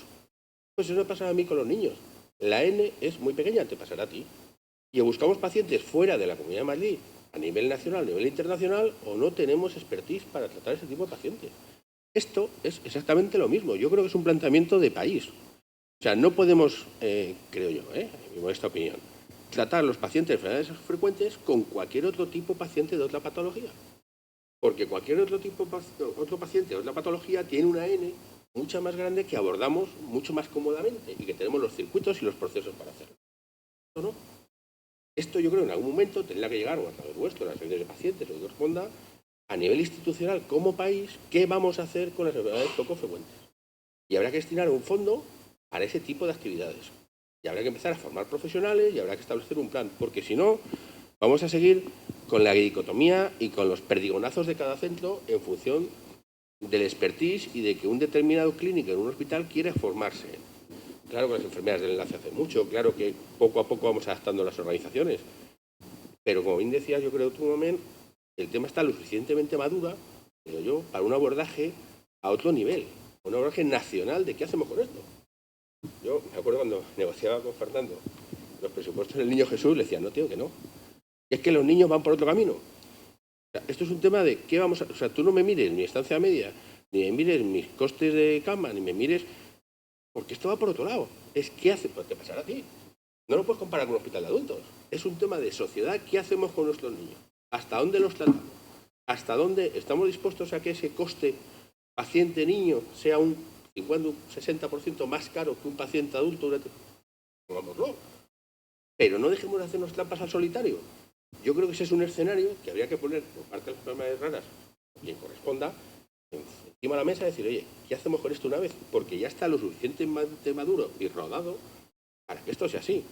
D: Pues eso me pasa a mí con los niños. La N es muy pequeña, te pasará a ti. Y o buscamos pacientes fuera de la Comunidad de Madrid, a nivel nacional, a nivel internacional, o no tenemos expertise para tratar ese tipo de pacientes. Esto es exactamente lo mismo. Yo creo que es un planteamiento de país. O sea, no podemos, creo yo, en mi modesta opinión, tratar a los pacientes de enfermedades frecuentes con cualquier otro tipo de paciente de otra patología. Porque cualquier otro paciente de otra patología tiene una N mucha más grande que abordamos mucho más cómodamente y que tenemos los circuitos y los procesos para hacerlo. ¿Esto no? Esto yo creo que en algún momento tendrá que llegar, o a través vuestro, las reuniones de pacientes, o que corresponda, a nivel institucional, como país, ¿qué vamos a hacer con las enfermedades poco frecuentes? Y habrá que destinar un fondo para ese tipo de actividades. Y habrá que empezar a formar profesionales y habrá que establecer un plan, porque si no, vamos a seguir con la dicotomía y con los perdigonazos de cada centro en función del expertise y de que un determinado clínico en un hospital quiere formarse. Claro que las enfermedades del enlace hacen mucho, claro que poco a poco vamos adaptando las organizaciones, pero como bien decías, yo creo que tú, Mamen, el tema está lo suficientemente madura, creo yo, para un abordaje a otro nivel, un abordaje nacional de qué hacemos con esto. Yo me acuerdo cuando negociaba con Fernando los presupuestos del Niño Jesús, le decía, no, tío, que no. Es que los niños van por otro camino. O sea, esto es un tema de qué vamos a... O sea, tú no me mires mi estancia media, ni me mires mis costes de cama, ni me mires... Porque esto va por otro lado. Es qué hace... Pues te pasará a ti. No lo puedes comparar con un hospital de adultos. Es un tema de sociedad. ¿Qué hacemos con nuestros niños? ¿Hasta dónde los tratamos? ¿Hasta dónde estamos dispuestos a que ese coste paciente-niño sea un 50, un 60% más caro que un paciente adulto? Pongámoslo. Pero no dejemos de hacernos trampas al solitario. Yo creo que ese es un escenario que habría que poner por parte de las enfermedades raras, quien corresponda, encima de la mesa y decir, oye, ¿qué hacemos con esto una vez? Porque ya está lo suficientemente maduro y rodado para que esto sea así.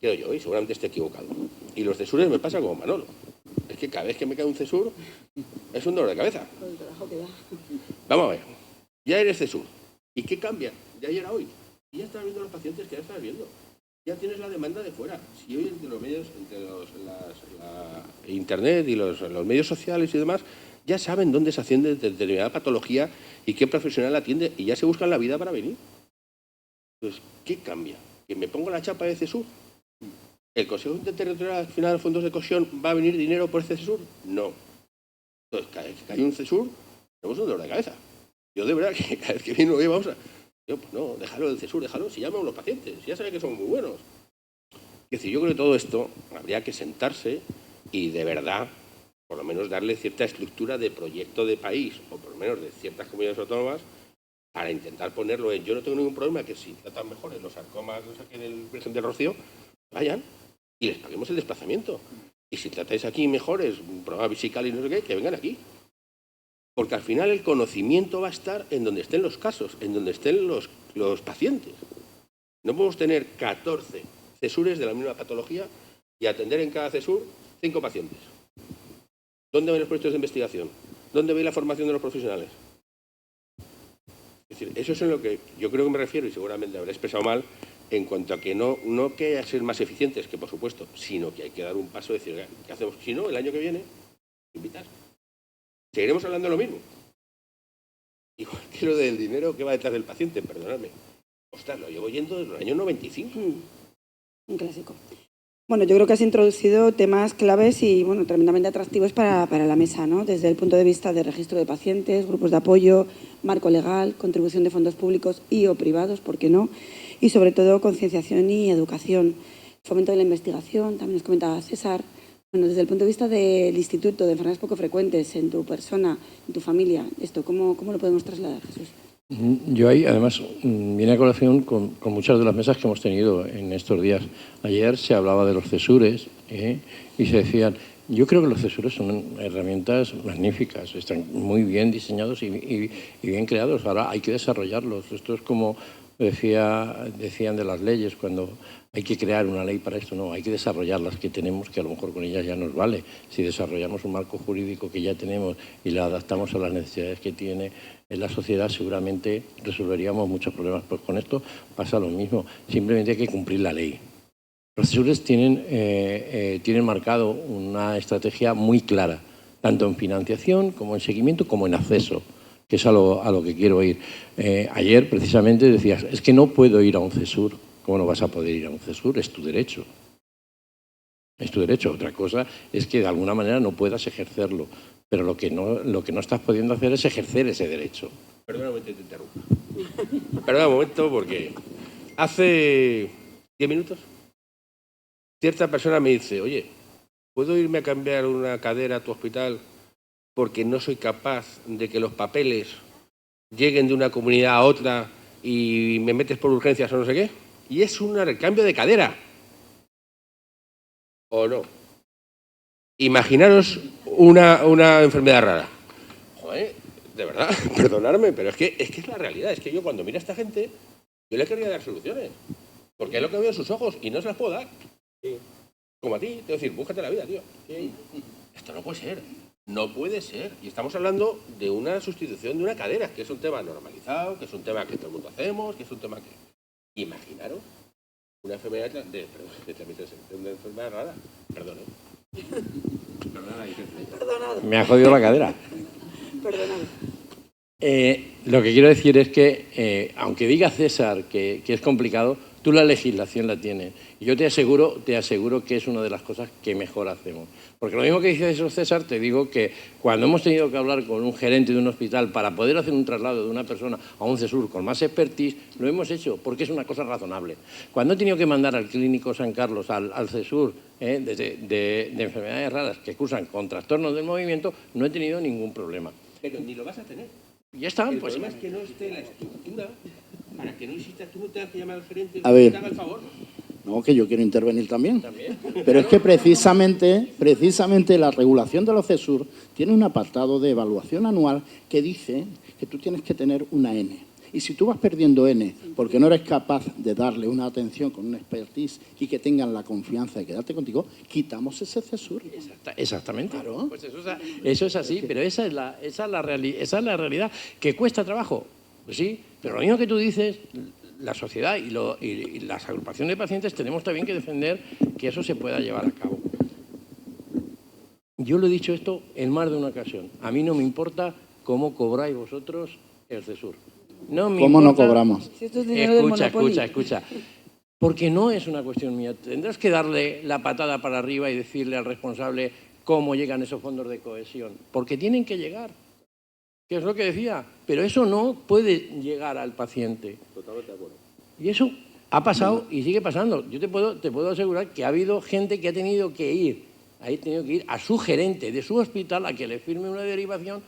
D: Creo yo, y seguramente esté equivocado. Y los cesures me pasa como Manolo. Es que cada vez que me cae un cesur es un dolor de cabeza. Vamos a ver. Ya eres cesur. ¿Y qué cambia de ayer a hoy? Y ya estás viendo a los pacientes que ya estás viendo. Ya tienes la demanda de fuera. Si hoy entre los medios, Internet y los medios sociales y demás, ya saben dónde se atiende determinada patología y qué profesional atiende y ya se buscan la vida para venir. Entonces, ¿qué cambia? ¿Que me pongo la chapa de CESUR? ¿El Consejo Interterritorial al final de fondos de cohesión va a venir dinero por este CESUR? No. Entonces, cada vez que hay un CESUR, tenemos un dolor de cabeza. Yo de verdad que cada vez que viene, oye, vamos a... Yo, pues no, déjalo del CESUR, déjalo, si llaman los pacientes, si ya saben que son muy buenos. Es decir, yo creo que todo esto habría que sentarse y de verdad, por lo menos darle cierta estructura de proyecto de país, o por lo menos de ciertas comunidades autónomas, para intentar ponerlo en... Yo no tengo ningún problema que si tratan mejor en los sarcomas, no sé qué, del Virgen del Rocío, vayan y les paguemos el desplazamiento. Y si tratáis aquí mejores, un programa visical y no sé qué, que vengan aquí. Porque al final el conocimiento va a estar en donde estén los casos, en donde estén los pacientes. No podemos tener 14 cesures de la misma patología y atender en cada cesur 5 pacientes. ¿Dónde ven los proyectos de investigación? ¿Dónde ve la formación de los profesionales? Es decir, eso es en lo que yo creo que me refiero y seguramente habré expresado mal en cuanto a que no que haya que ser más eficientes, que por supuesto, sino que hay que dar un paso y decir, ¿qué hacemos? Si no, el año que viene, invitar. Seguiremos hablando de lo mismo. Igual que lo del dinero que va detrás del paciente, perdonadme. Ostras, lo llevo yendo desde el año 95.
A: Un clásico. Bueno, yo creo que has introducido temas claves y bueno, tremendamente atractivos para la mesa, ¿no? Desde el punto de vista de registro de pacientes, grupos de apoyo, marco legal, contribución de fondos públicos y o privados, ¿por qué no? Y sobre todo concienciación y educación, fomento de la investigación, también nos comentaba César. Bueno, desde el punto de vista del Instituto de Enfermedades Poco Frecuentes, en tu persona, en tu familia, esto, ¿cómo lo podemos trasladar, Jesús?
E: Yo ahí, además, viene a colación con muchas de las mesas que hemos tenido en estos días. Ayer se hablaba de los cesures y se decían, yo creo que los cesures son herramientas magníficas, están muy bien diseñados y bien creados. Ahora hay que desarrollarlos. Esto es como decían de las leyes, cuando hay que crear una ley para esto. No, hay que desarrollar las que tenemos, que a lo mejor con ellas ya nos vale. Si desarrollamos un marco jurídico que ya tenemos y lo adaptamos a las necesidades que tiene en la sociedad, seguramente resolveríamos muchos problemas. Pues con esto pasa lo mismo, simplemente hay que cumplir la ley. Los cesures tienen marcado una estrategia muy clara, tanto en financiación como en seguimiento como en acceso, que es a lo que quiero ir. Ayer precisamente decías, es que no puedo ir a un CESUR. ¿Cómo no vas a poder ir a un CESUR? Es tu derecho. Es tu derecho. Otra cosa es que de alguna manera no puedas ejercerlo. Pero lo que no estás pudiendo hacer es ejercer ese derecho.
D: Perdona un momento, te interrumpo. Perdona un momento porque hace 10 minutos cierta persona me dice, oye, ¿puedo irme a cambiar una cadera a tu hospital porque no soy capaz de que los papeles lleguen de una comunidad a otra y me metes por urgencias o no sé qué. Y es un cambio de cadera. ¿O no? Imaginaros una enfermedad rara. Joder, de verdad, perdonadme, pero es que es la realidad. Es que yo cuando miro a esta gente, yo le querría dar soluciones. Porque es lo que veo en sus ojos y no se las puedo dar. Como a ti, te voy a decir, búscate la vida, tío. Esto no puede ser. No puede ser. Y estamos hablando de una sustitución de una cadera, que es un tema normalizado, que es un tema que todo el mundo hacemos, que es un tema que... Imaginaros una enfermedad de transmisión, una enfermedad rara. Perdón,
A: Perdonado.
E: Me ha jodido la cadera.
A: Perdonado.
E: Lo que quiero decir es que, aunque diga César que es complicado, tú la legislación la tienes. Y yo te aseguro que es una de las cosas que mejor hacemos. Porque lo mismo que dice eso César, te digo que cuando hemos tenido que hablar con un gerente de un hospital para poder hacer un traslado de una persona a un CESUR con más expertise, lo hemos hecho porque es una cosa razonable. Cuando he tenido que mandar al Clínico San Carlos, al CESUR, de enfermedades raras que cursan con trastornos del movimiento, no he tenido ningún problema.
D: Pero ni lo vas a tener.
E: Ya está.
D: El
E: pues,
D: problema es que no esté la estructura para que no exista. Tú no te has que llamar al gerente y
C: A ver.
D: te haga el favor.
C: No, que yo quiero intervenir también. Pero es que precisamente la regulación de los CESUR tiene un apartado de evaluación anual que dice que tú tienes que tener una N. Y si tú vas perdiendo N porque no eres capaz de darle una atención con un expertise y que tengan la confianza de quedarte contigo, quitamos ese CESUR.
E: Exactamente.
C: Claro.
E: Pues eso es así, pero esa es la realidad. ¿Que cuesta trabajo? Pues sí, pero lo mismo que tú dices, la sociedad y las agrupaciones de pacientes tenemos también que defender que eso se pueda llevar a cabo. Yo lo he dicho esto en más de una ocasión. A mí no me importa cómo cobráis vosotros el CESUR. No me
C: ¿Cómo no
E: importa.
C: cobramos?
A: Si esto es dinero del Monopoly.
E: Escucha. Porque no es una cuestión mía. Tendrás que darle la patada para arriba y decirle al responsable cómo llegan esos fondos de cohesión. Porque tienen que llegar. Que es lo que decía. Pero eso no puede llegar al paciente.
D: Totalmente de acuerdo.
E: Y eso ha pasado y sigue pasando. Yo te puedo asegurar que ha habido gente que ha tenido que ir a su gerente de su hospital a que le firme una derivación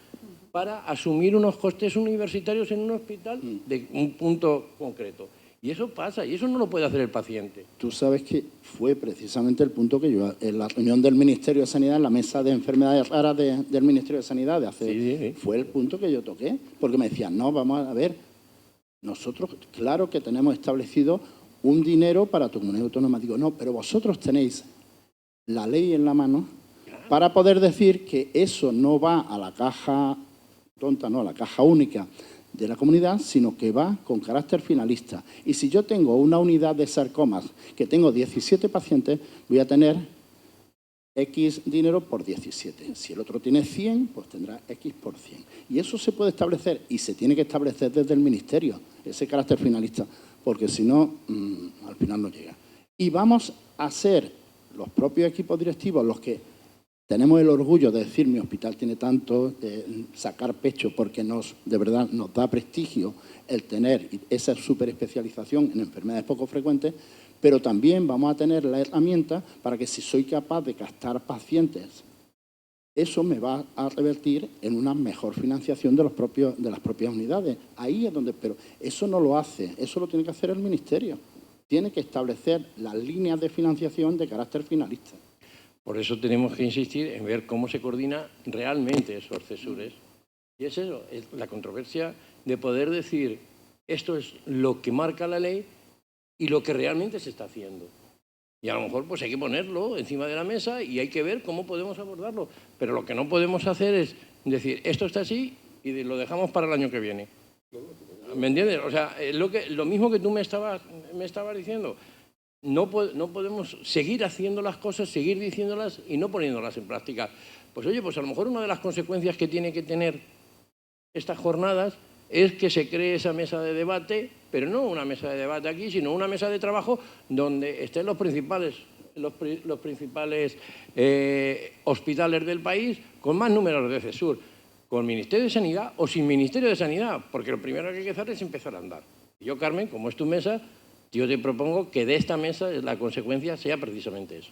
E: para asumir unos costes universitarios en un hospital de un punto concreto. Y eso pasa, y eso no lo puede hacer el paciente.
C: Tú sabes que fue precisamente el punto que yo, en la reunión del Ministerio de Sanidad, en la mesa de enfermedades raras del Ministerio de Sanidad, fue el punto que yo toqué, porque me decían, no, vamos a ver, nosotros, claro que tenemos establecido un dinero para tu comunidad autónoma. Digo, no, pero vosotros tenéis la ley en la mano para poder decir que eso no va a la caja tonta, no, a la caja única de la comunidad, sino que va con carácter finalista. Y si yo tengo una unidad de sarcomas que tengo 17 pacientes, voy a tener X dinero por 17. Si el otro tiene 100, pues tendrá X por 100. Y eso se puede establecer y se tiene que establecer desde el Ministerio, ese carácter finalista, porque si no, al final no llega. Y vamos a ser los propios equipos directivos los que tenemos el orgullo de decir mi hospital tiene tanto, sacar pecho porque de verdad nos da prestigio el tener esa superespecialización en enfermedades poco frecuentes, pero también vamos a tener la herramienta para que si soy capaz de captar pacientes, eso me va a revertir en una mejor financiación de las propias unidades. Ahí es donde, pero eso no lo hace, eso lo tiene que hacer el Ministerio. Tiene que establecer las líneas de financiación de carácter finalista.
E: Por eso tenemos que insistir en ver cómo se coordina realmente esos CESURes. Y es eso, es la controversia de poder decir esto es lo que marca la ley y lo que realmente se está haciendo. Y a lo mejor pues hay que ponerlo encima de la mesa y hay que ver cómo podemos abordarlo. Pero lo que no podemos hacer es decir esto está así y lo dejamos para el año que viene. ¿Me entiendes? O sea, lo mismo que tú me estabas diciendo. No podemos seguir haciendo las cosas, seguir diciéndolas y no poniéndolas en práctica. Pues oye, pues a lo mejor una de las consecuencias que tiene que tener estas jornadas es que se cree esa mesa de debate, pero no una mesa de debate aquí, sino una mesa de trabajo donde estén los principales hospitales del país con más números de CESUR, con Ministerio de Sanidad o sin Ministerio de Sanidad, porque lo primero que hay que hacer es empezar a andar. Y yo, Carmen, como es tu mesa, yo te propongo que de esta mesa la consecuencia sea precisamente eso.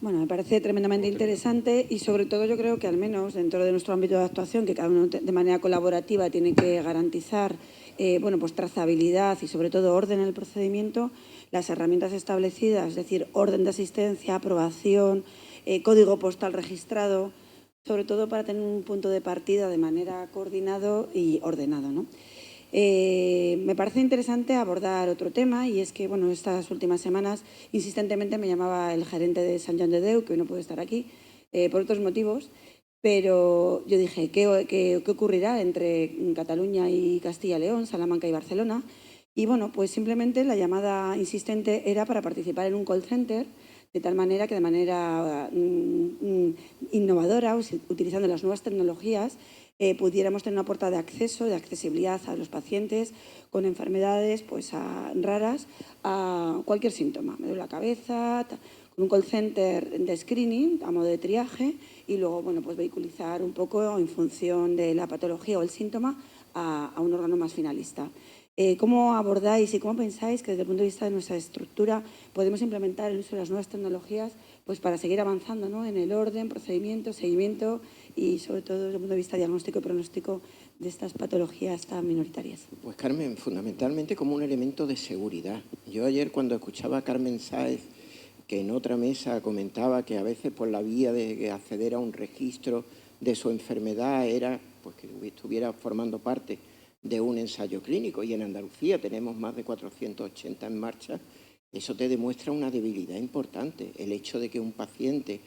A: Bueno, me parece tremendamente interesante y sobre todo yo creo que al menos dentro de nuestro ámbito de actuación, que cada uno de manera colaborativa tiene que garantizar pues trazabilidad y sobre todo orden en el procedimiento, las herramientas establecidas, es decir, orden de asistencia, aprobación, código postal registrado, sobre todo para tener un punto de partida de manera coordinado y ordenado, ¿no? Me parece interesante abordar otro tema y es que, bueno, estas últimas semanas insistentemente me llamaba el gerente de Sant Joan de Déu, que hoy no puede estar aquí, por otros motivos, pero yo dije, ¿qué ocurrirá entre Cataluña y Castilla y León, Salamanca y Barcelona? Y bueno, pues simplemente la llamada insistente era para participar en un call center, de tal manera que de manera innovadora, utilizando las nuevas tecnologías, pudiéramos tener una puerta de acceso, de accesibilidad a los pacientes con enfermedades pues, raras a cualquier síntoma. Me duele la cabeza, con un call center de screening, a modo de triaje, y luego bueno, pues vehiculizar un poco en función de la patología o el síntoma a un órgano más finalista. ¿Cómo abordáis y cómo pensáis que desde el punto de vista de nuestra estructura podemos implementar el uso de las nuevas tecnologías pues para seguir avanzando, ¿no?, en el orden, procedimiento, seguimiento y sobre todo desde el punto de vista diagnóstico y pronóstico de estas patologías tan minoritarias?
B: Pues Carmen, fundamentalmente como un elemento de seguridad. Yo ayer cuando escuchaba a Carmen Sáez, que en otra mesa comentaba que a veces por la vía de acceder a un registro de su enfermedad era pues que estuviera formando parte de un ensayo clínico, y en Andalucía tenemos más de 480 en marcha, eso te demuestra una debilidad importante. El hecho de que un paciente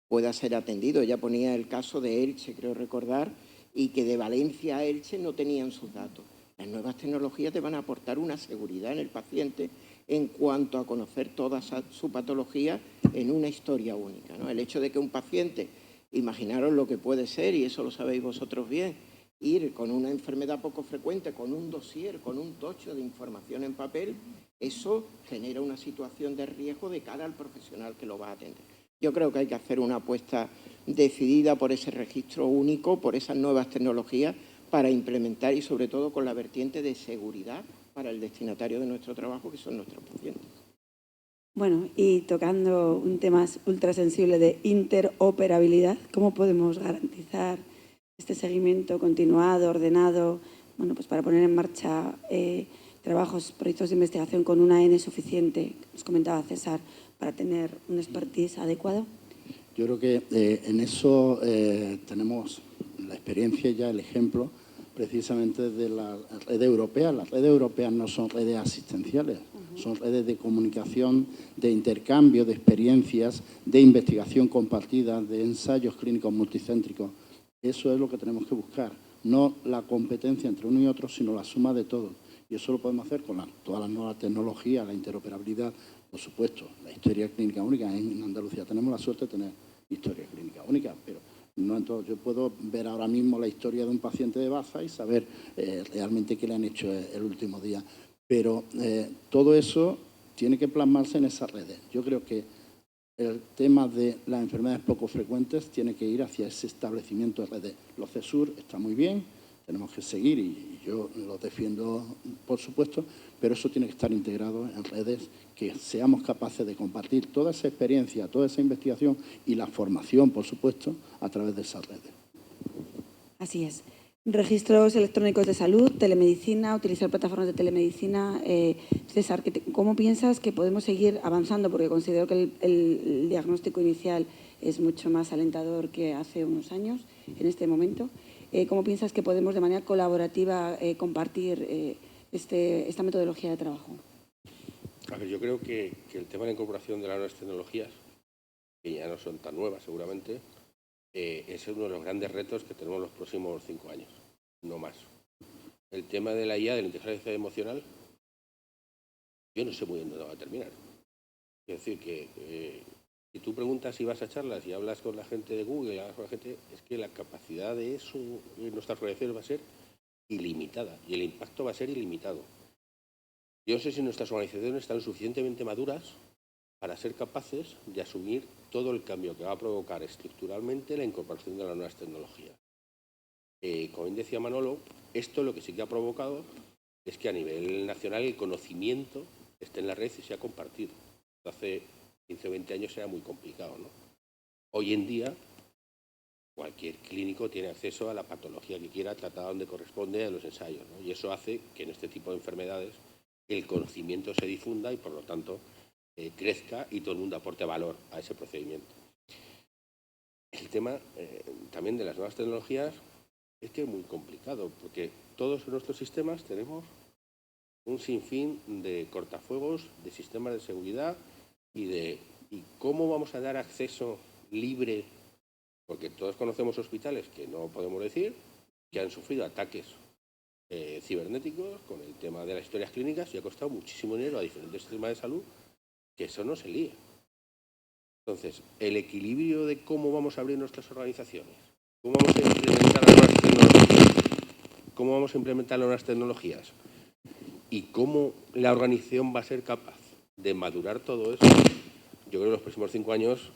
B: pueda ser atendido, ya ponía el caso de Elche, creo recordar, y que de Valencia a Elche no tenían sus datos. Las nuevas tecnologías te van a aportar una seguridad en el paciente en cuanto a conocer toda su patología en una historia única, ¿no? El hecho de que un paciente, imaginaros lo que puede ser, y eso lo sabéis vosotros bien, ir con una enfermedad poco frecuente, con un dossier, con un tocho de información en papel, eso genera una situación de riesgo de cara al profesional que lo va a atender. Yo creo que hay que hacer una apuesta decidida por ese registro único, por esas nuevas tecnologías, para implementar y sobre todo con la vertiente de seguridad para el destinatario de nuestro trabajo, que son nuestros pacientes.
A: Bueno, y tocando un tema ultra sensible de interoperabilidad, ¿cómo podemos garantizar este seguimiento continuado, ordenado, bueno, pues para poner en marcha trabajos, proyectos de investigación con una N suficiente, nos comentaba César, para tener un expertise adecuado?
C: Yo creo que en eso tenemos la experiencia ya, el ejemplo, precisamente de la red europea. Las redes europeas no son redes asistenciales, son redes de comunicación, de intercambio de experiencias, de investigación compartida, de ensayos clínicos multicéntricos. Eso es lo que tenemos que buscar, no la competencia entre uno y otro, sino la suma de todo. Y eso lo podemos hacer con todas las nuevas tecnologías, la interoperabilidad, por supuesto, la historia clínica única. En Andalucía tenemos la suerte de tener historia clínica única, pero no en todo. Yo puedo ver ahora mismo la historia de un paciente de Baza y saber realmente qué le han hecho el último día. Pero todo eso tiene que plasmarse en esas redes. Yo creo que el tema de las enfermedades poco frecuentes tiene que ir hacia ese establecimiento de redes. Los CESUR está muy bien, tenemos que seguir y yo lo defiendo, por supuesto, pero eso tiene que estar integrado en redes, que seamos capaces de compartir toda esa experiencia, toda esa investigación y la formación, por supuesto, a través de esas redes.
A: Así es. Registros electrónicos de salud, telemedicina, utilizar plataformas de telemedicina. César, ¿cómo piensas que podemos seguir avanzando? Porque considero que el diagnóstico inicial es mucho más alentador que hace unos años, en este momento. ¿Cómo piensas que podemos de manera colaborativa compartir esta metodología de trabajo?
D: A ver, yo creo que el tema de la incorporación de las nuevas tecnologías, que ya no son tan nuevas seguramente, es uno de los grandes retos que tenemos los próximos 5 años, no más. El tema de la IA, de la inteligencia emocional, yo no sé muy bien dónde va a terminar. Es decir, que si tú preguntas si vas a charlas y hablas con la gente de Google, hablas con la gente, es que la capacidad de eso en nuestras organizaciones va a ser ilimitada y el impacto va a ser ilimitado. Yo no sé si nuestras organizaciones están suficientemente maduras para ser capaces de asumir todo el cambio que va a provocar estructuralmente la incorporación de las nuevas tecnologías. Como bien decía Manolo, esto lo que sí que ha provocado es que a nivel nacional el conocimiento esté en la red y sea compartido. Hace 15 o 20 años era muy complicado, ¿no? Hoy en día, cualquier clínico tiene acceso a la patología que quiera, tratada donde corresponde a los ensayos, ¿no? Y eso hace que en este tipo de enfermedades el conocimiento se difunda y, por lo tanto, crezca y todo el mundo aporte valor a ese procedimiento. El tema también de las nuevas tecnologías es que es muy complicado, porque todos nuestros sistemas tenemos un sinfín de cortafuegos, de sistemas de seguridad y cómo vamos a dar acceso libre, porque todos conocemos hospitales que no podemos decir, que han sufrido ataques cibernéticos con el tema de las historias clínicas y ha costado muchísimo dinero a diferentes sistemas de salud, que eso no se lía. Entonces, el equilibrio de cómo vamos a abrir nuestras organizaciones, cómo vamos a implementar las nuevas tecnologías, cómo vamos a implementar las nuevas tecnologías y cómo la organización va a ser capaz de madurar todo eso, yo creo que en los próximos 5 años,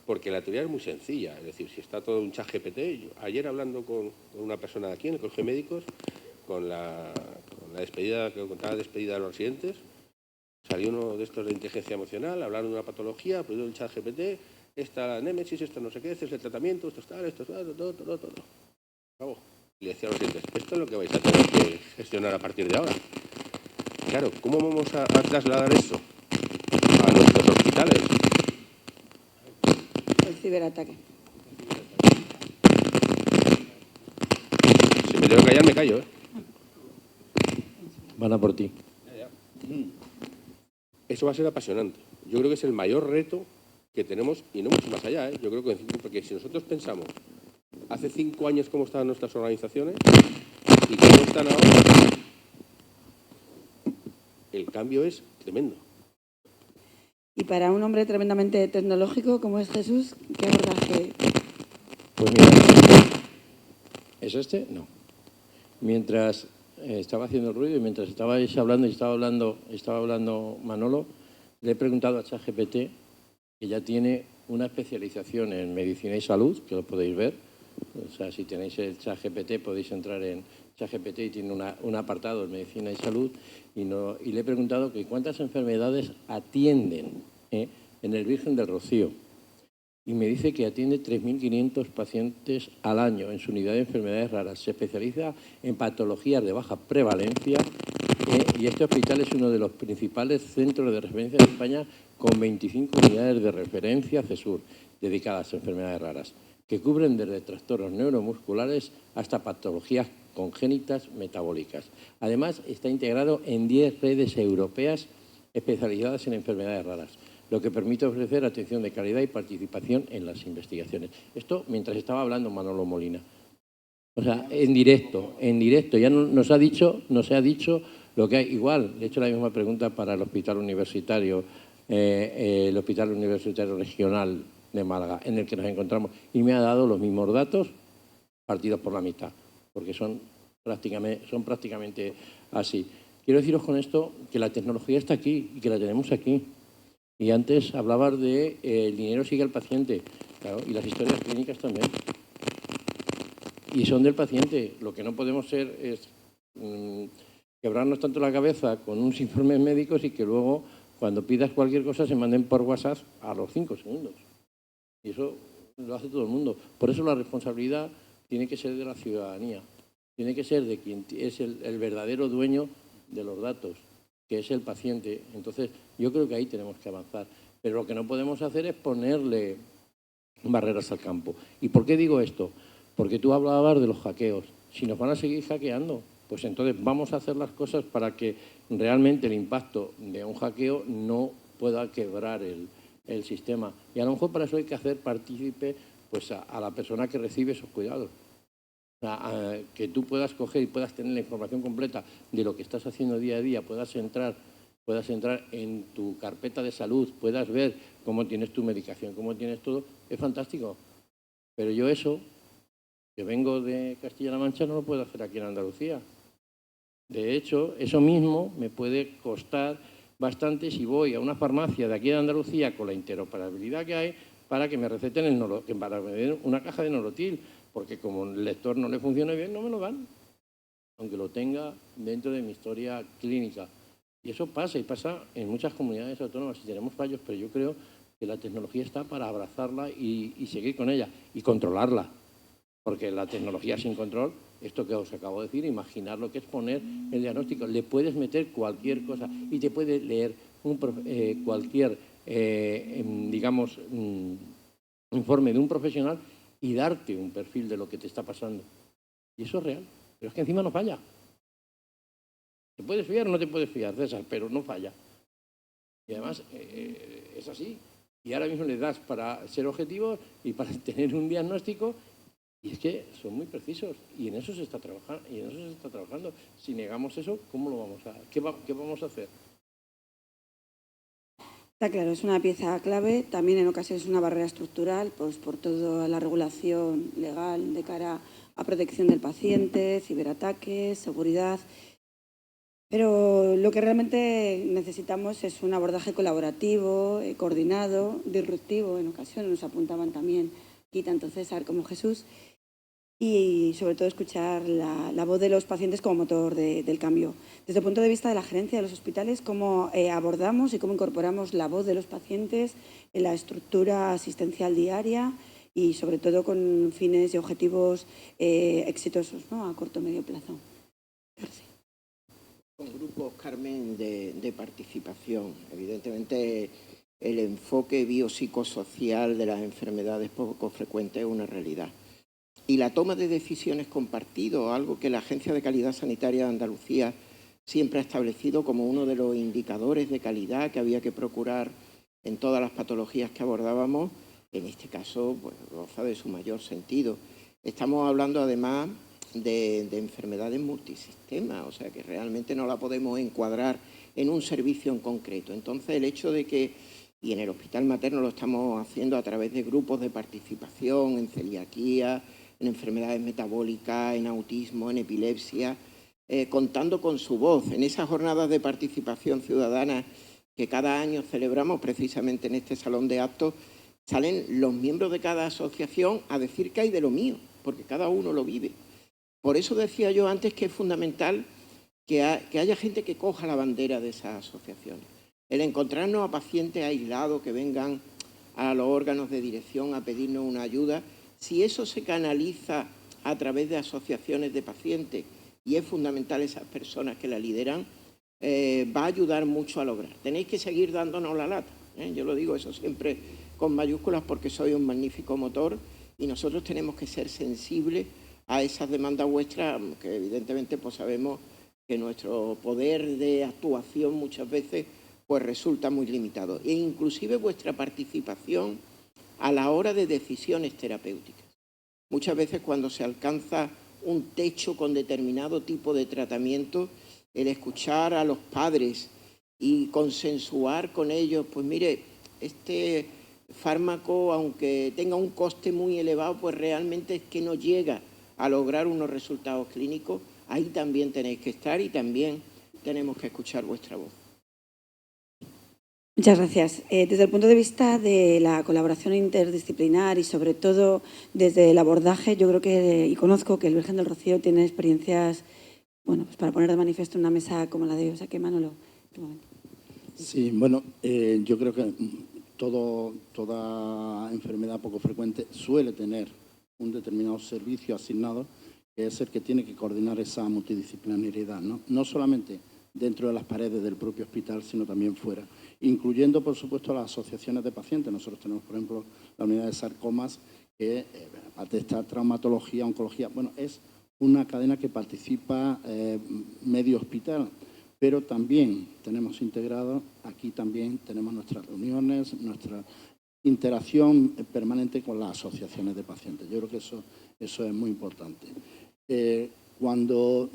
D: porque la teoría es muy sencilla, es decir, si está todo un chat GPT, ayer hablando con una persona de aquí en el Colegio de Médicos, con la despedida, que contaba la despedida de los residentes, salió uno de estos de inteligencia emocional, hablaron de una patología, produjo el chat GPT, esta némesis, esto no sé qué, este es el tratamiento, esto es tal, esto es tal, todo. Acabó. Y le decía a los residentes, esto es lo que vais a tener que gestionar a partir de ahora. Claro, ¿cómo vamos a trasladar eso a nuestros hospitales?
A: El ciberataque.
D: Si me tengo que callar, me callo, ¿eh?
E: Van a por ti.
D: Eso va a ser apasionante. Yo creo que es el mayor reto que tenemos, y no mucho más allá, ¿eh? Yo creo que, porque si nosotros pensamos hace 5 años cómo estaban nuestras organizaciones y cómo están ahora, el cambio es tremendo.
A: Y para un hombre tremendamente tecnológico como es Jesús, ¿qué abordaje?
E: Pues mira, ¿es este? No. Mientras estaba haciendo ruido y mientras estabais hablando y estaba hablando Manolo, le he preguntado a ChatGPT, que ya tiene una especialización en medicina y salud, que lo podéis ver. O sea, si tenéis el ChatGPT podéis entrar en ChatGPT y tiene un apartado en medicina y salud. Y le he preguntado que cuántas enfermedades atienden en el Virgen del Rocío. Y me dice que atiende 3.500 pacientes al año en su unidad de enfermedades raras. Se especializa en patologías de baja prevalencia y este hospital es uno de los principales centros de referencia en España con 25 unidades de referencia CESUR dedicadas a enfermedades raras, que cubren desde trastornos neuromusculares hasta patologías congénitas metabólicas. Además, está integrado en 10 redes europeas especializadas en enfermedades raras, lo que permite ofrecer atención de calidad y participación en las investigaciones. Esto mientras estaba hablando Manolo Molina. O sea, en directo. Ya nos ha dicho lo que hay. Igual, le he hecho la misma pregunta para el Hospital Universitario Regional de Málaga, en el que nos encontramos, y me ha dado los mismos datos partidos por la mitad, porque son prácticamente así. Quiero deciros con esto que la tecnología está aquí y que la tenemos aquí. Y antes hablabas de el dinero sigue al paciente, claro, y las historias clínicas también. Y son del paciente. Lo que no podemos ser es quebrarnos tanto la cabeza con unos informes médicos y que luego, cuando pidas cualquier cosa, se manden por WhatsApp a los 5 segundos. Y eso lo hace todo el mundo. Por eso la responsabilidad tiene que ser de la ciudadanía. Tiene que ser de quien es el verdadero dueño de los datos, que es el paciente. Entonces, yo creo que ahí tenemos que avanzar. Pero lo que no podemos hacer es ponerle barreras al campo. ¿Y por qué digo esto? Porque tú hablabas de los hackeos. Si nos van a seguir hackeando, pues entonces vamos a hacer las cosas para que realmente el impacto de un hackeo no pueda quebrar el sistema. Y a lo mejor para eso hay que hacer partícipe pues, a la persona que recibe esos cuidados. O sea, que tú puedas coger y puedas tener la información completa de lo que estás haciendo día a día, puedas entrar en tu carpeta de salud, puedas ver cómo tienes tu medicación, cómo tienes todo, es fantástico. Pero yo eso, que vengo de Castilla-La Mancha, no lo puedo hacer aquí en Andalucía. De hecho, eso mismo me puede costar bastante si voy a una farmacia de aquí de Andalucía con la interoperabilidad que hay para que me receten para me den una caja de Norotil, porque como el lector no le funciona bien, no me lo dan, aunque lo tenga dentro de mi historia clínica. Y eso pasa, y pasa en muchas comunidades autónomas, y tenemos fallos, pero yo creo que la tecnología está para abrazarla y seguir con ella y controlarla. Porque la tecnología sin control, esto que os acabo de decir, imaginar lo que es poner el diagnóstico. Le puedes meter cualquier cosa y te puede leer cualquier, digamos, informe de un profesional y darte un perfil de lo que te está pasando. Y eso es real. Pero es que encima no falla. ¿Te puedes fiar o no te puedes fiar, César? Pero no falla. Y además es así. Y ahora mismo le das para ser objetivo y para tener un diagnóstico. Y es que son muy precisos y en eso se está trabajando. Si negamos eso, ¿cómo lo vamos a? ¿Qué vamos a hacer?
A: Está claro, es una pieza clave, también en ocasiones es una barrera estructural, pues por toda la regulación legal de cara a protección del paciente, ciberataques, seguridad. Pero lo que realmente necesitamos es un abordaje colaborativo, coordinado, disruptivo. En ocasiones nos apuntaban también aquí tanto César como Jesús. Y sobre todo escuchar la voz de los pacientes como motor del cambio. Desde el punto de vista de la gerencia de los hospitales, ¿cómo abordamos y cómo incorporamos la voz de los pacientes en la estructura asistencial diaria y sobre todo con fines y objetivos exitosos, ¿no?, a corto o medio plazo? Gracias.
B: Con grupos, Carmen, de participación. Evidentemente, el enfoque biopsicosocial de las enfermedades poco frecuentes es una realidad. Y la toma de decisiones compartido, algo que la Agencia de Calidad Sanitaria de Andalucía siempre ha establecido como uno de los indicadores de calidad que había que procurar en todas las patologías que abordábamos, en este caso pues, goza de su mayor sentido. Estamos hablando además de enfermedades multisistemas, o sea que realmente no la podemos encuadrar en un servicio en concreto. Entonces el hecho de que, y en el hospital materno lo estamos haciendo a través de grupos de participación en celiaquía, en enfermedades metabólicas, en autismo, en epilepsia, contando con su voz en esas jornadas de participación ciudadana que cada año celebramos precisamente en este salón de actos, salen los miembros de cada asociación a decir qué hay de lo mío, porque cada uno lo vive. Por eso decía yo antes que es fundamental que haya gente que coja la bandera de esas asociaciones. El encontrarnos a pacientes aislados que vengan a los órganos de dirección a pedirnos una ayuda, si eso se canaliza a través de asociaciones de pacientes y es fundamental esas personas que la lideran, va a ayudar mucho a lograr. Tenéis que seguir dándonos la lata. Yo lo digo eso siempre con mayúsculas porque soy un magnífico motor y nosotros tenemos que ser sensibles a esas demandas vuestras, que evidentemente pues sabemos que nuestro poder de actuación muchas veces pues resulta muy limitado. E inclusive vuestra participación a la hora de decisiones terapéuticas. Muchas veces cuando se alcanza un techo con determinado tipo de tratamiento, el escuchar a los padres y consensuar con ellos, pues mire, este fármaco, aunque tenga un coste muy elevado, pues realmente es que no llega a lograr unos resultados clínicos. Ahí también tenéis que estar y también tenemos que escuchar vuestra voz.
A: Muchas gracias. Desde el punto de vista de la colaboración interdisciplinar y sobre todo desde el abordaje, yo creo que, y conozco que el Virgen del Rocío tiene experiencias, bueno, pues para poner de manifiesto una mesa como la de hoy. O sea que Manolo.
C: Sí, bueno, yo creo que toda enfermedad poco frecuente suele tener un determinado servicio asignado, que es el que tiene que coordinar esa multidisciplinariedad, ¿no? No solamente dentro de las paredes del propio hospital, sino también fuera, incluyendo, por supuesto, las asociaciones de pacientes. Nosotros tenemos, por ejemplo, la unidad de sarcomas, que, aparte de esta traumatología, oncología, bueno, es una cadena que participa medio hospital, pero también tenemos integrado, aquí también tenemos nuestras reuniones, nuestra interacción permanente con las asociaciones de pacientes. Yo creo que eso es muy importante. Cuando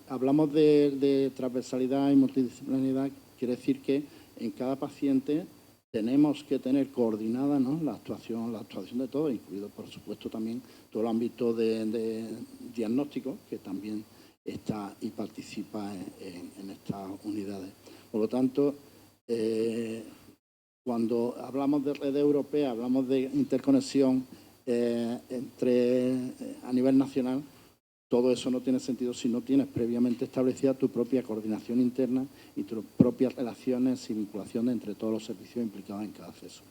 C: hablamos de transversalidad y multidisciplinariedad, quiere decir que en cada paciente tenemos que tener coordinada, ¿no?, la actuación de todos, incluido, por supuesto, también todo el ámbito de diagnóstico, que también está y participa en estas unidades. Por lo tanto, cuando hablamos de red europea, hablamos de interconexión a nivel nacional, todo eso no tiene sentido si no tienes previamente establecida tu propia coordinación interna y tus propias relaciones y vinculaciones entre todos los servicios implicados en cada acceso.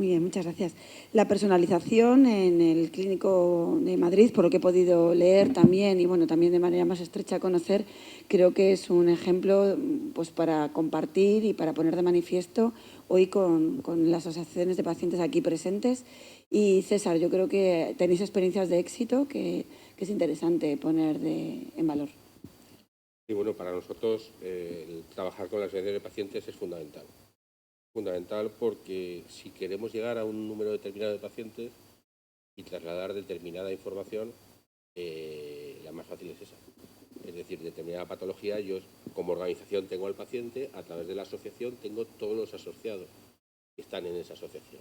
A: Muy bien, muchas gracias. La personalización en el Clínico de Madrid, por lo que he podido leer también y bueno, también de manera más estrecha conocer, creo que es un ejemplo pues, para compartir y para poner de manifiesto hoy con las asociaciones de pacientes aquí presentes. Y César, yo creo que tenéis experiencias de éxito que es interesante poner en valor.
D: Y bueno, para nosotros el trabajar con las asociaciones de pacientes es fundamental. Fundamental porque si queremos llegar a un número determinado de pacientes y trasladar determinada información, la más fácil es esa. Es decir, determinada patología, yo como organización tengo al paciente, a través de la asociación tengo todos los asociados que están en esa asociación.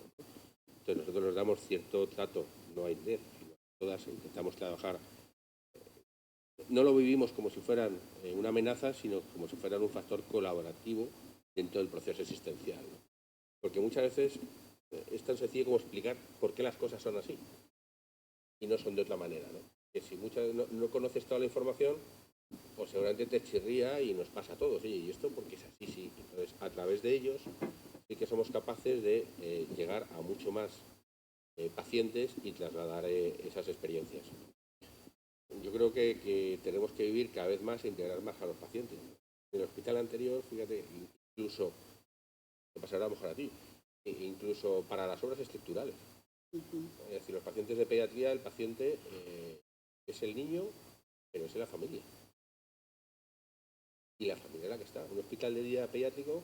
D: Entonces nosotros nos damos cierto trato, no a INDEF, sino a todas, intentamos trabajar. No lo vivimos como si fueran una amenaza, sino como si fueran un factor colaborativo dentro del proceso existencial, ¿no? Porque muchas veces es tan sencillo como explicar por qué las cosas son así y no son de otra manera, ¿no? Que si no conoces toda la información, pues seguramente te chirría y nos pasa a todos. Oye, ¿y esto por qué es así? Sí. Entonces, a través de ellos sí que somos capaces de llegar a mucho más pacientes y trasladar esas experiencias. Yo creo que tenemos que vivir cada vez más e integrar más a los pacientes. En el hospital anterior, fíjate, incluso, te pasará a lo mejor a ti, incluso para las obras estructurales. Es decir, los pacientes de pediatría, el paciente es el niño, pero es la familia. Y la familia es la que está. Un hospital de día pediátrico,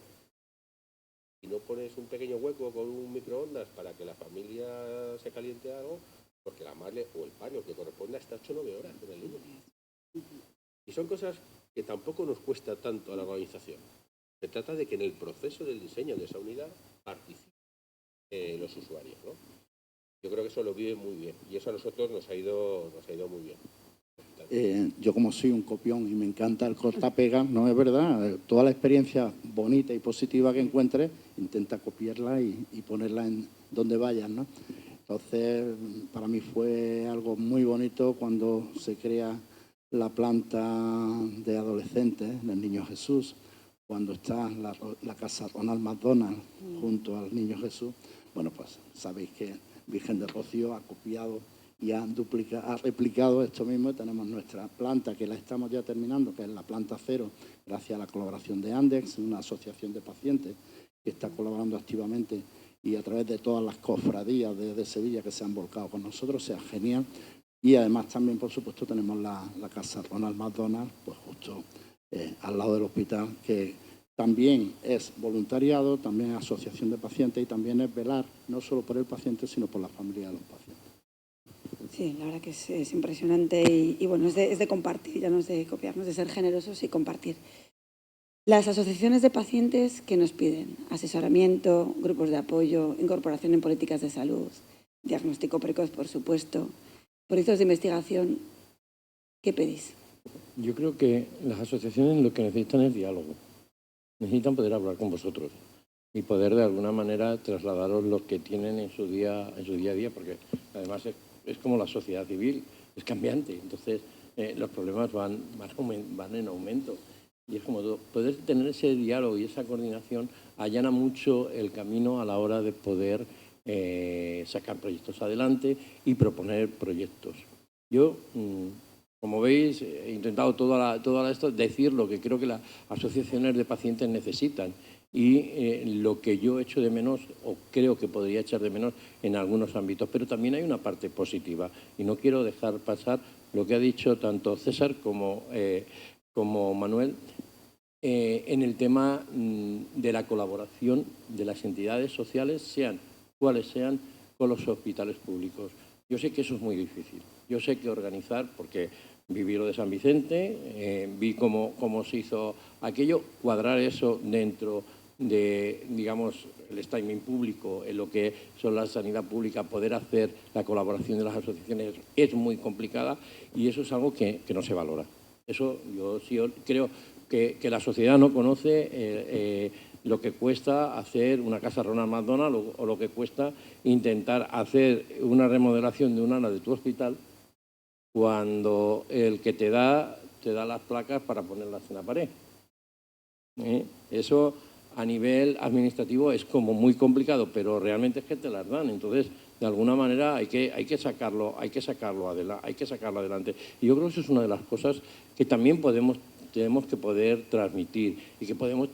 D: si no pones un pequeño hueco con un microondas para que la familia se caliente algo, porque la madre o el paño que corresponda está 8 o 9 horas con el niño. Y son cosas que tampoco nos cuesta tanto a la organización. Se trata de que en el proceso del diseño de esa unidad participen los usuarios, ¿no? Yo creo que eso lo vive muy bien y eso a nosotros nos ha ido muy bien.
C: Yo como soy un copión y me encanta el corta-pega, no es verdad, toda la experiencia bonita y positiva que encuentres, intenta copiarla y ponerla en donde vayas, ¿no? Entonces, para mí fue algo muy bonito cuando se crea la planta de adolescentes en el Niño Jesús, cuando está la casa Ronald McDonald junto al Niño Jesús. Bueno, pues sabéis que Virgen de Rocío ha copiado y ha replicado esto mismo. Tenemos nuestra planta que la estamos ya terminando, que es la planta cero, gracias a la colaboración de Andex, una asociación de pacientes que está colaborando activamente y a través de todas las cofradías de Sevilla que se han volcado con nosotros, sea genial. Y además también, por supuesto, tenemos la casa Ronald McDonald, pues justo al lado del hospital, que también es voluntariado, también es asociación de pacientes y también es velar no solo por el paciente, sino por la familia de los pacientes.
A: Sí, la verdad que es impresionante y bueno, es de compartir, ya no es de copiarnos, de ser generosos y compartir. Las asociaciones de pacientes que nos piden asesoramiento, grupos de apoyo, incorporación en políticas de salud, diagnóstico precoz, por supuesto, proyectos de investigación, ¿qué pedís?
E: Yo creo que las asociaciones lo que necesitan es diálogo. Necesitan poder hablar con vosotros y poder de alguna manera trasladaros lo que tienen en su día a día, porque además es como la sociedad civil, es cambiante, entonces los problemas van en aumento. Y es como poder tener ese diálogo y esa coordinación allana mucho el camino a la hora de poder sacar proyectos adelante y proponer proyectos. Yo, como veis, he intentado toda esto decir lo que creo que las asociaciones de pacientes necesitan y lo que yo echo de menos o creo que podría echar de menos en algunos ámbitos. Pero también hay una parte positiva y no quiero dejar pasar lo que ha dicho tanto César como Manuel en el tema de la colaboración de las entidades sociales, sean cuales sean, con los hospitales públicos. Yo sé que eso es muy difícil. Yo sé que organizar, porque viví lo de San Vicente, vi cómo se hizo aquello, cuadrar eso dentro de, digamos, el statement público, en lo que son la sanidad pública, poder hacer la colaboración de las asociaciones es muy complicada y eso es algo que no se valora. Eso yo sí creo que la sociedad no conoce lo que cuesta hacer una casa Ronald McDonald o lo que cuesta intentar hacer una remodelación de un ala de tu hospital cuando el que te da las placas para ponerlas en la pared. Eso a nivel administrativo es como muy complicado, pero realmente es que te las dan. Entonces, de alguna manera hay que sacarlo adelante. Y yo creo que eso es una de las cosas que también tenemos que poder transmitir y que podemos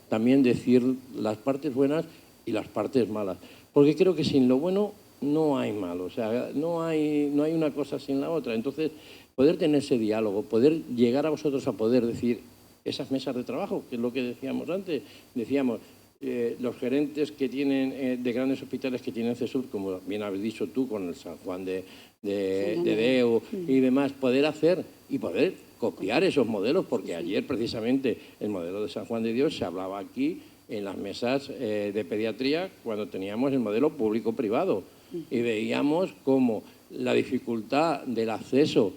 E: también decir las partes buenas y las partes malas. Porque creo que sin lo bueno no hay malo, o sea, no hay una cosa sin la otra. Entonces, poder tener ese diálogo, poder llegar a vosotros a poder decir esas mesas de trabajo, que es lo que decíamos antes, decíamos, los gerentes que tienen de grandes hospitales que tienen CESUR, como bien habéis dicho tú, con el San Juan de Deu y demás, poder hacer y poder copiar esos modelos, porque ayer precisamente el modelo de San Juan de Dios se hablaba aquí en las mesas de pediatría cuando teníamos el modelo público-privado y veíamos cómo la dificultad del acceso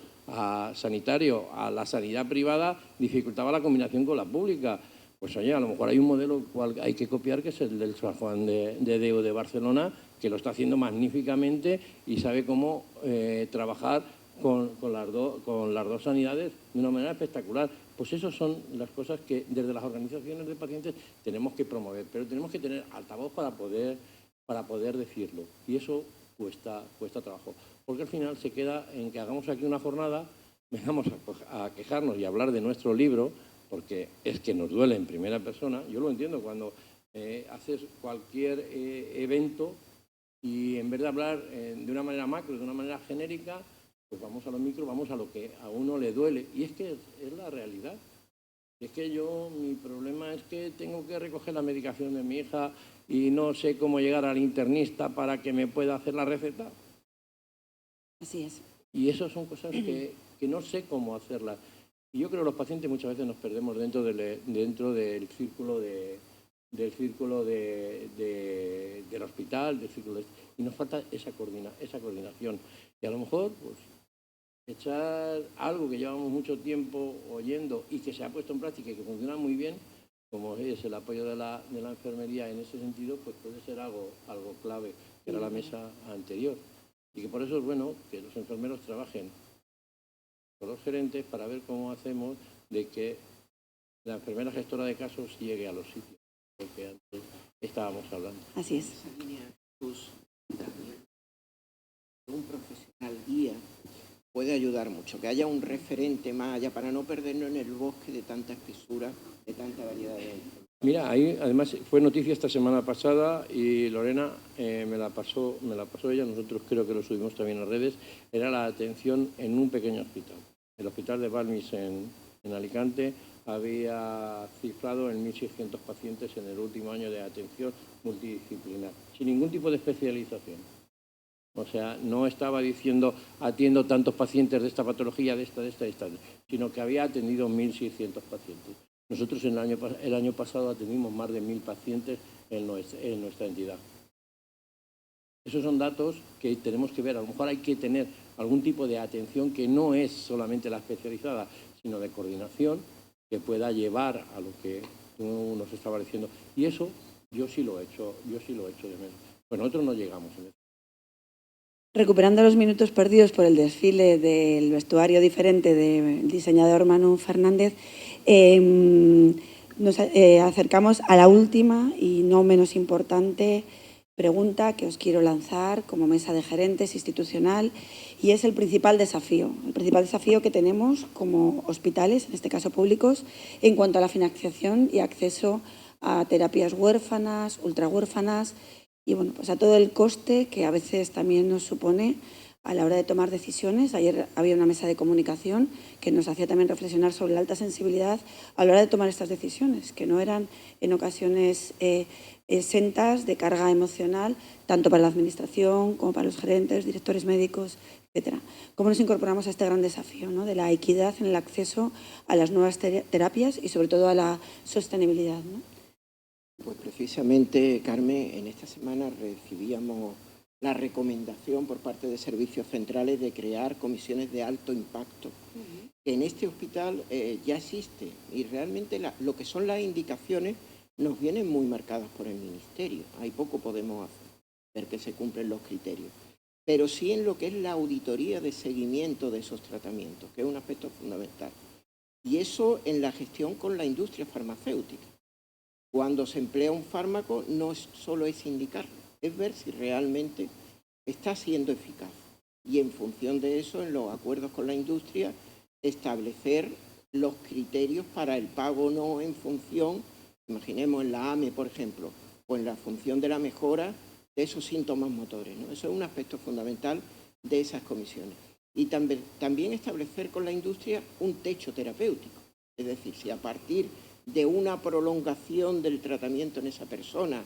E: sanitario a la sanidad privada dificultaba la combinación con la pública. Pues oye, a lo mejor hay un modelo cual hay que copiar, que es el del San Juan de Deu de Barcelona, que lo está haciendo magníficamente y sabe cómo trabajar con las dos sanidades de una manera espectacular. Pues esas son las cosas que desde las organizaciones de pacientes tenemos que promover, pero tenemos que tener altavoz para poder decirlo. Y eso cuesta trabajo, porque al final se queda en que hagamos aquí una jornada, vengamos a quejarnos y a hablar de nuestro libro, porque es que nos duele en primera persona. Yo lo entiendo cuando haces cualquier evento y en vez de hablar de una manera macro, de una manera genérica, pues vamos a lo micro, vamos a lo que a uno le duele. Y es que es la realidad. Es que mi problema es que tengo que recoger la medicación de mi hija y no sé cómo llegar al internista para que me pueda hacer la receta.
A: Así es.
E: Y esas son cosas que no sé cómo hacerlas. Y yo creo que los pacientes muchas veces nos perdemos dentro del círculo del hospital, y nos falta esa coordinación. Y a lo mejor, pues, echar algo que llevamos mucho tiempo oyendo y que se ha puesto en práctica y que funciona muy bien, como es el apoyo de la enfermería en ese sentido, pues puede ser algo clave, que era la mesa anterior. Y que por eso es bueno que los enfermeros trabajen con los gerentes para ver cómo hacemos de que la enfermera gestora de casos llegue a los sitios, porque antes estábamos hablando.
A: Así es.
B: Esa línea, pues, también un profesional guía puede ayudar mucho, que haya un referente más allá para no perdernos en el bosque de tanta espesura, de tanta variedad de enfermedades.
E: Mira, ahí además fue noticia esta semana pasada y Lorena me la pasó ella, nosotros creo que lo subimos también a redes, era la atención en un pequeño hospital. El hospital de Balmis en Alicante había cifrado en 1.600 pacientes en el último año de atención multidisciplinar, sin ningún tipo de especialización. O sea, no estaba diciendo atiendo tantos pacientes de esta patología, de esta, sino que había atendido 1.600 pacientes. Nosotros el año pasado atendimos más de 1.000 pacientes en nuestra entidad. Esos son datos que tenemos que ver. A lo mejor hay que tener algún tipo de atención que no es solamente la especializada, sino de coordinación, que pueda llevar a lo que tú nos estaba diciendo. Y eso yo sí lo he hecho de menos. Pues nosotros no llegamos en eso.
A: Recuperando los minutos perdidos por el desfile del vestuario diferente del diseñador Manu Fernández, nos acercamos a la última y no menos importante pregunta que os quiero lanzar como mesa de gerentes institucional, y es el principal desafío que tenemos como hospitales, en este caso públicos, en cuanto a la financiación y acceso a terapias huérfanas, ultrahuérfanas, y bueno, pues a todo el coste que a veces también nos supone a la hora de tomar decisiones. Ayer había una mesa de comunicación que nos hacía también reflexionar sobre la alta sensibilidad a la hora de tomar estas decisiones, que no eran en ocasiones exentas de carga emocional, tanto para la administración como para los gerentes, directores médicos, etcétera. ¿Cómo nos incorporamos a este gran desafío, ¿no?, de la equidad en el acceso a las nuevas terapias y sobre todo a la sostenibilidad, ¿no?
B: Pues precisamente, Carmen, en esta semana recibíamos la recomendación por parte de servicios centrales de crear comisiones de alto impacto. Que en este hospital ya existe, y realmente lo que son las indicaciones nos vienen muy marcadas por el Ministerio. Ahí poco podemos hacer, ver que se cumplen los criterios. Pero sí en lo que es la auditoría de seguimiento de esos tratamientos, que es un aspecto fundamental. Y eso en la gestión con la industria farmacéutica. Cuando se emplea un fármaco no solo es indicarlo, es ver si realmente está siendo eficaz. Y en función de eso, en los acuerdos con la industria, establecer los criterios para el pago o no en función, imaginemos en la AME, por ejemplo, o en la función de la mejora de esos síntomas motores, ¿no? Eso es un aspecto fundamental de esas comisiones. Y también establecer con la industria un techo terapéutico. Es decir, si a partir de una prolongación del tratamiento en esa persona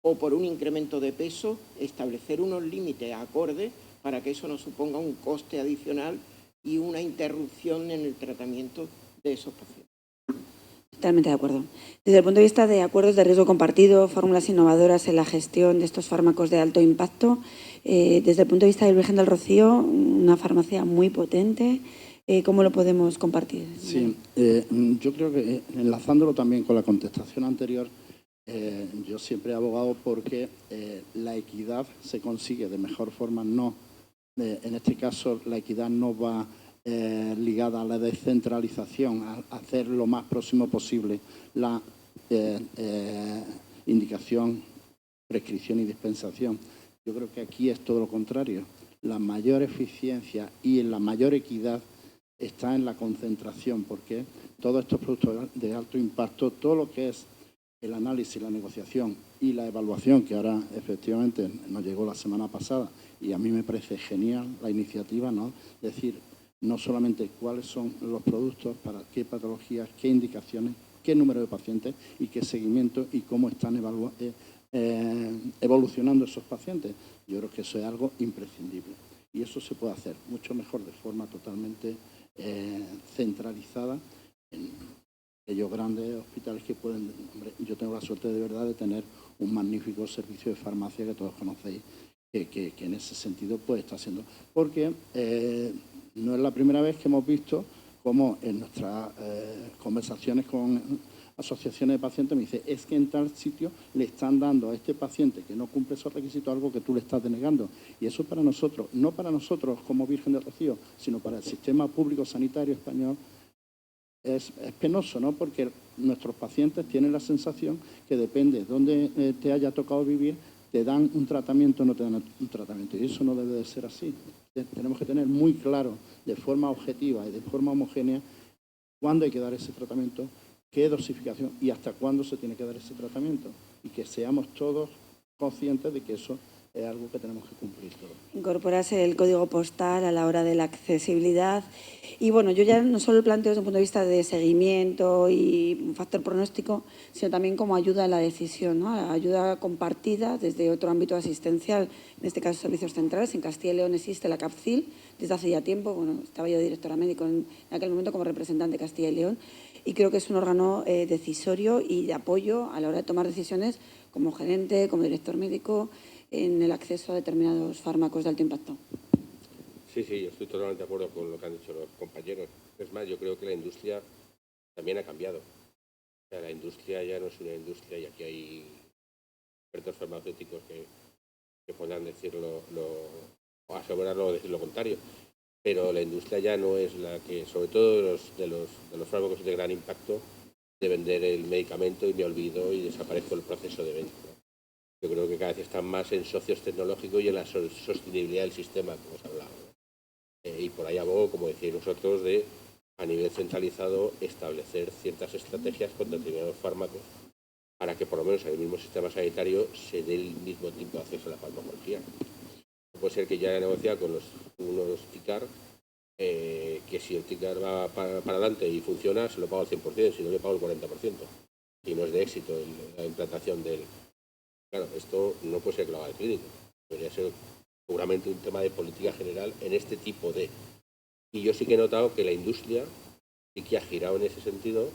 B: o por un incremento de peso, establecer unos límites acordes para que eso no suponga un coste adicional y una interrupción en el tratamiento de esos pacientes.
A: Totalmente de acuerdo. Desde el punto de vista de acuerdos de riesgo compartido, fórmulas innovadoras en la gestión de estos fármacos de alto impacto, desde el punto de vista del Virgen del Rocío, una farmacia muy potente, ¿cómo lo podemos compartir?
C: Sí, yo creo que enlazándolo también con la contestación anterior, yo siempre he abogado porque la equidad se consigue de mejor forma, en este caso la equidad no va ligada a la descentralización, a hacer lo más próximo posible la indicación, prescripción y dispensación. Yo creo que aquí es todo lo contrario. La mayor eficiencia y la mayor equidad está en la concentración, porque todos estos productos de alto impacto, todo lo que es el análisis, la negociación y la evaluación, que ahora efectivamente nos llegó la semana pasada, y a mí me parece genial la iniciativa, ¿no? Es decir, no solamente cuáles son los productos, para qué patologías, qué indicaciones, qué número de pacientes y qué seguimiento y cómo están evolucionando esos pacientes. Yo creo que eso es algo imprescindible y eso se puede hacer mucho mejor de forma totalmente centralizada en aquellos grandes hospitales que pueden... Hombre, yo tengo la suerte de verdad de tener un magnífico servicio de farmacia que todos conocéis, que en ese sentido pues está siendo... Porque no es la primera vez que hemos visto cómo en nuestras conversaciones con asociaciones de pacientes me dice, es que en tal sitio le están dando a este paciente que no cumple esos requisitos algo que tú le estás denegando. Y eso para nosotros, no para nosotros como Virgen del Rocío, sino para el sistema público sanitario español, es penoso, ¿no? Porque nuestros pacientes tienen la sensación que depende de dónde te haya tocado vivir, te dan un tratamiento o no te dan un tratamiento. Y eso no debe de ser así. Tenemos que tener muy claro, de forma objetiva y de forma homogénea, cuándo hay que dar ese tratamiento, qué dosificación y hasta cuándo se tiene que dar ese tratamiento. Y que seamos todos conscientes de que eso es algo que tenemos que cumplir todos.
A: Incorporarse el código postal a la hora de la accesibilidad. Y bueno, yo ya no solo planteo desde un punto de vista de seguimiento y un factor pronóstico, sino también como ayuda a la decisión, ¿no? Ayuda compartida desde otro ámbito asistencial, en este caso servicios centrales. En Castilla y León existe la CAPCIL desde hace ya tiempo. Bueno, estaba yo directora médico en aquel momento como representante de Castilla y León y creo que es un órgano decisorio y de apoyo a la hora de tomar decisiones como gerente, como director médico, en el acceso a determinados fármacos de alto impacto.
D: Sí, yo estoy totalmente de acuerdo con lo que han dicho los compañeros. Es más, yo creo que la industria también ha cambiado. O sea, la industria ya no es una industria y aquí hay expertos farmacéuticos que podrán decirlo o asegurarlo o decir lo contrario. Pero la industria ya no es la que, sobre todo de los fármacos de gran impacto, de vender el medicamento y me olvido y desaparezco el proceso de venta. Yo creo que cada vez están más en socios tecnológicos y en la sostenibilidad del sistema, como hemos hablado. Y por ahí abogo, como decís nosotros, de a nivel centralizado establecer ciertas estrategias con determinados fármacos para que por lo menos en el mismo sistema sanitario se dé el mismo tipo de acceso a la farmacología. No puede ser que ya haya negociado con unos TICAR que si el TICAR va para adelante y funciona, se lo pago al 100%, si no le pago el 40%. Y no es de éxito la implantación del... Claro, esto no puede ser que lo haga el clínico. Debería ser seguramente un tema de política general en este tipo de... Y yo sí que he notado que la industria sí que ha girado en ese sentido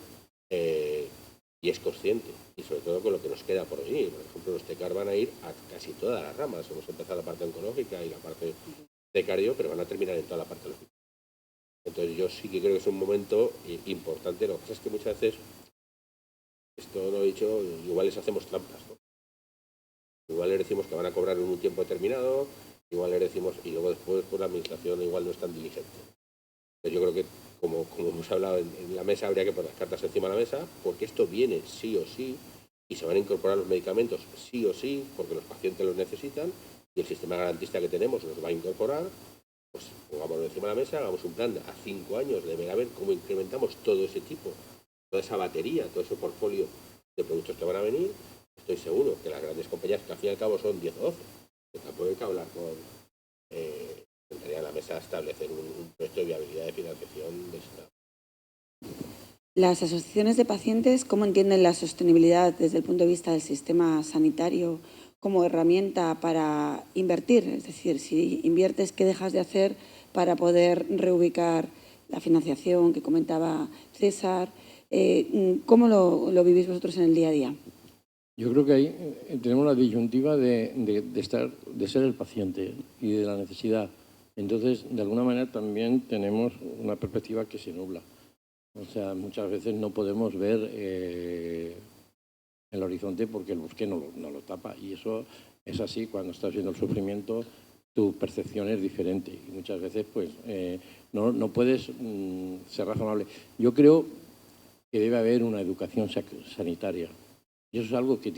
D: y es consciente. Y sobre todo con lo que nos queda por venir. Por ejemplo, los TECAR van a ir a casi todas las ramas. Hemos empezado la parte oncológica y la parte de cardio, pero van a terminar en toda la parte lógica. Entonces yo sí que creo que es un momento importante. Lo que pasa es que muchas veces, esto lo he dicho, igual les hacemos trampas, ¿no? Igual les decimos que van a cobrar en un tiempo determinado, igual les decimos, y luego después pues la administración igual no es tan diligente. Entonces yo creo que, como hemos hablado en la mesa, habría que poner las cartas encima de la mesa, porque esto viene sí o sí, y se van a incorporar los medicamentos sí o sí, porque los pacientes los necesitan y el sistema garantista que tenemos los va a incorporar, pues pongámoslo encima de la mesa, hagamos un plan a 5 años de ver a ver cómo incrementamos todo ese tipo, toda esa batería, todo ese portfolio de productos que van a venir. Estoy seguro que las grandes compañías, que al fin y al cabo son 10 o 12, que tampoco hay que hablar con... sentaría en la mesa a establecer un proyecto de viabilidad de financiación de esta.
A: Las asociaciones de pacientes, ¿cómo entienden la sostenibilidad desde el punto de vista del sistema sanitario como herramienta para invertir? Es decir, si inviertes, ¿qué dejas de hacer para poder reubicar la financiación que comentaba César? ¿Cómo lo vivís vosotros en el día a día?
E: Yo creo que ahí tenemos la disyuntiva de ser el paciente y de la necesidad. Entonces, de alguna manera también tenemos una perspectiva que se nubla. O sea, muchas veces no podemos ver el horizonte porque el bosque no lo tapa. Y eso es así, cuando estás viendo el sufrimiento, tu percepción es diferente. Y muchas veces pues no puedes ser razonable. Yo creo que debe haber una educación sanitaria. Y eso es algo que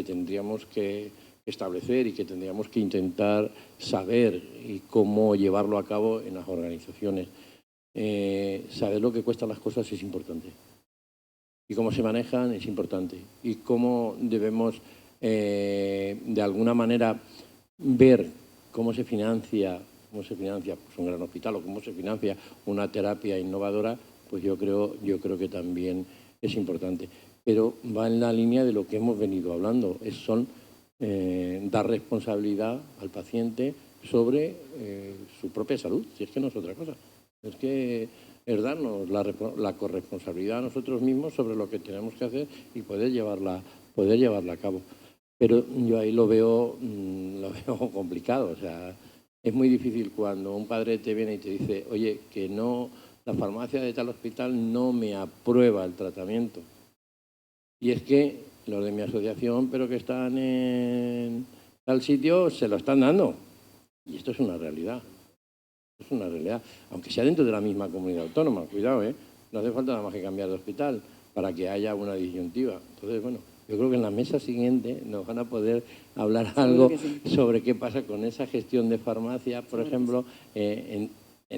E: tendríamos que establecer y que tendríamos que intentar saber y cómo llevarlo a cabo en las organizaciones. Saber lo que cuestan las cosas es importante. Y cómo se manejan es importante. Y cómo debemos, de alguna manera, ver cómo se financia pues, un gran hospital o cómo se financia una terapia innovadora, pues yo creo que también es importante. Pero va en la línea de lo que hemos venido hablando, son dar responsabilidad al paciente sobre su propia salud, si es que no es otra cosa. Es que es darnos la corresponsabilidad a nosotros mismos sobre lo que tenemos que hacer y poder llevarla a cabo. Pero yo ahí lo veo complicado. O sea, es muy difícil cuando un padre te viene y te dice, oye, que no, la farmacia de tal hospital no me aprueba el tratamiento. Y es que los de mi asociación, pero que están en tal sitio, se lo están dando. Y esto es una realidad. Es una realidad. Aunque sea dentro de la misma comunidad autónoma. Cuidado, no hace falta nada más que cambiar de hospital para que haya una disyuntiva. Entonces, bueno, yo creo que en la mesa siguiente nos van a poder hablar algo sobre qué pasa con esa gestión de farmacia, por ejemplo, en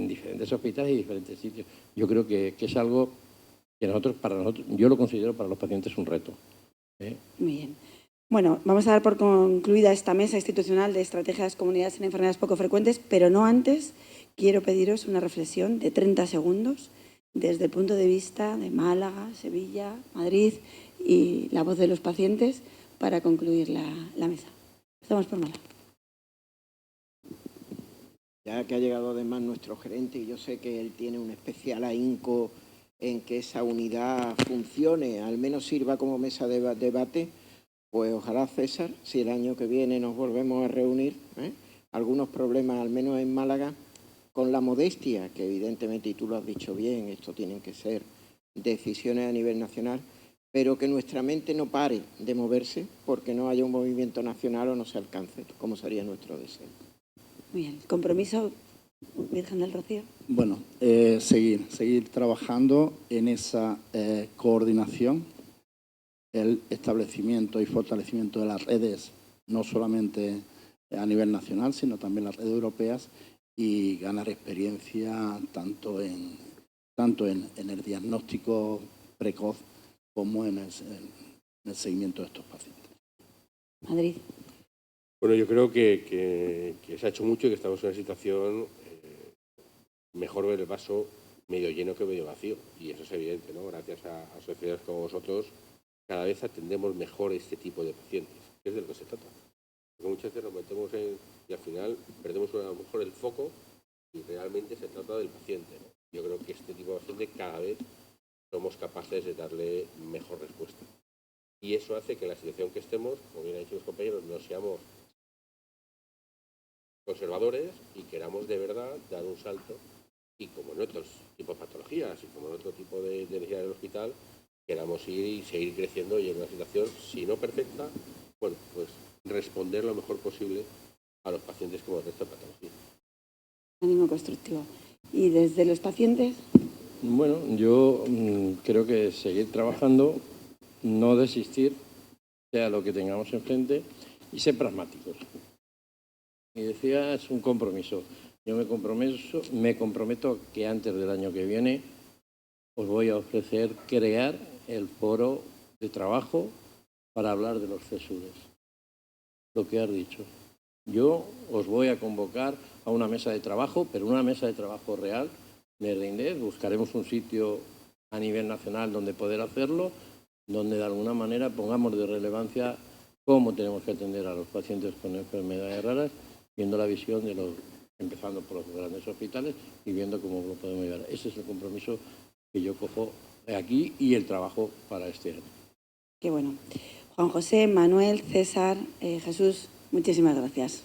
E: diferentes hospitales y diferentes sitios. Yo creo que es algo que para nosotros, yo lo considero para los pacientes un reto.
A: Muy bien. Bueno, vamos a dar por concluida esta mesa institucional de estrategias de comunidades en enfermedades poco frecuentes, pero no antes quiero pediros una reflexión de 30 segundos desde el punto de vista de Málaga, Sevilla, Madrid y la voz de los pacientes para concluir la mesa. Empezamos por Málaga.
B: Ya que ha llegado además nuestro gerente y yo sé que él tiene un especial ahínco en que esa unidad funcione, al menos sirva como mesa de debate, pues ojalá, César, si el año que viene nos volvemos a reunir, algunos problemas, al menos en Málaga, con la modestia, que evidentemente, y tú lo has dicho bien, esto tienen que ser decisiones a nivel nacional, pero que nuestra mente no pare de moverse porque no haya un movimiento nacional o no se alcance, como sería nuestro deseo.
A: Muy bien. ¿Compromiso, Virgen del Rocío?
C: Bueno, seguir trabajando en esa coordinación, el establecimiento y fortalecimiento de las redes, no solamente a nivel nacional, sino también las redes europeas, y ganar experiencia tanto en el diagnóstico precoz como en el seguimiento de estos pacientes.
A: Madrid.
D: Bueno, yo creo que se ha hecho mucho y que estamos en una situación mejor ver el vaso medio lleno que medio vacío. Y eso es evidente, ¿no? Gracias a asociaciones como vosotros, cada vez atendemos mejor este tipo de pacientes, que es de lo que se trata. Porque muchas veces nos metemos y al final perdemos a lo mejor el foco y realmente se trata del paciente, ¿no? Yo creo que este tipo de paciente cada vez somos capaces de darle mejor respuesta. Y eso hace que en la situación que estemos, como bien han dicho los compañeros, no seamos conservadores y queramos de verdad dar un salto y como en otros tipos de patologías y como en otro tipo de necesidad del hospital, queramos ir y seguir creciendo y en una situación, si no perfecta, bueno, pues responder lo mejor posible a los pacientes como el resto de patologías.
A: Ánimo constructivo. ¿Y desde los pacientes?
E: Bueno, yo creo que seguir trabajando, no desistir, sea lo que tengamos enfrente, y ser pragmáticos. Y decía, es un compromiso. Yo me comprometo que antes del año que viene os voy a ofrecer crear el foro de trabajo para hablar de los CESURES. Lo que has dicho. Yo os voy a convocar a una mesa de trabajo, pero una mesa de trabajo real desde INDEF. Buscaremos un sitio a nivel nacional donde poder hacerlo, donde de alguna manera pongamos de relevancia cómo tenemos que atender a los pacientes con enfermedades raras, viendo la visión de los, empezando por los grandes hospitales y viendo cómo lo podemos llevar. Ese es el compromiso que yo cojo aquí y el trabajo para este año.
A: Qué bueno. Juan José, Manuel, César, Jesús, muchísimas gracias.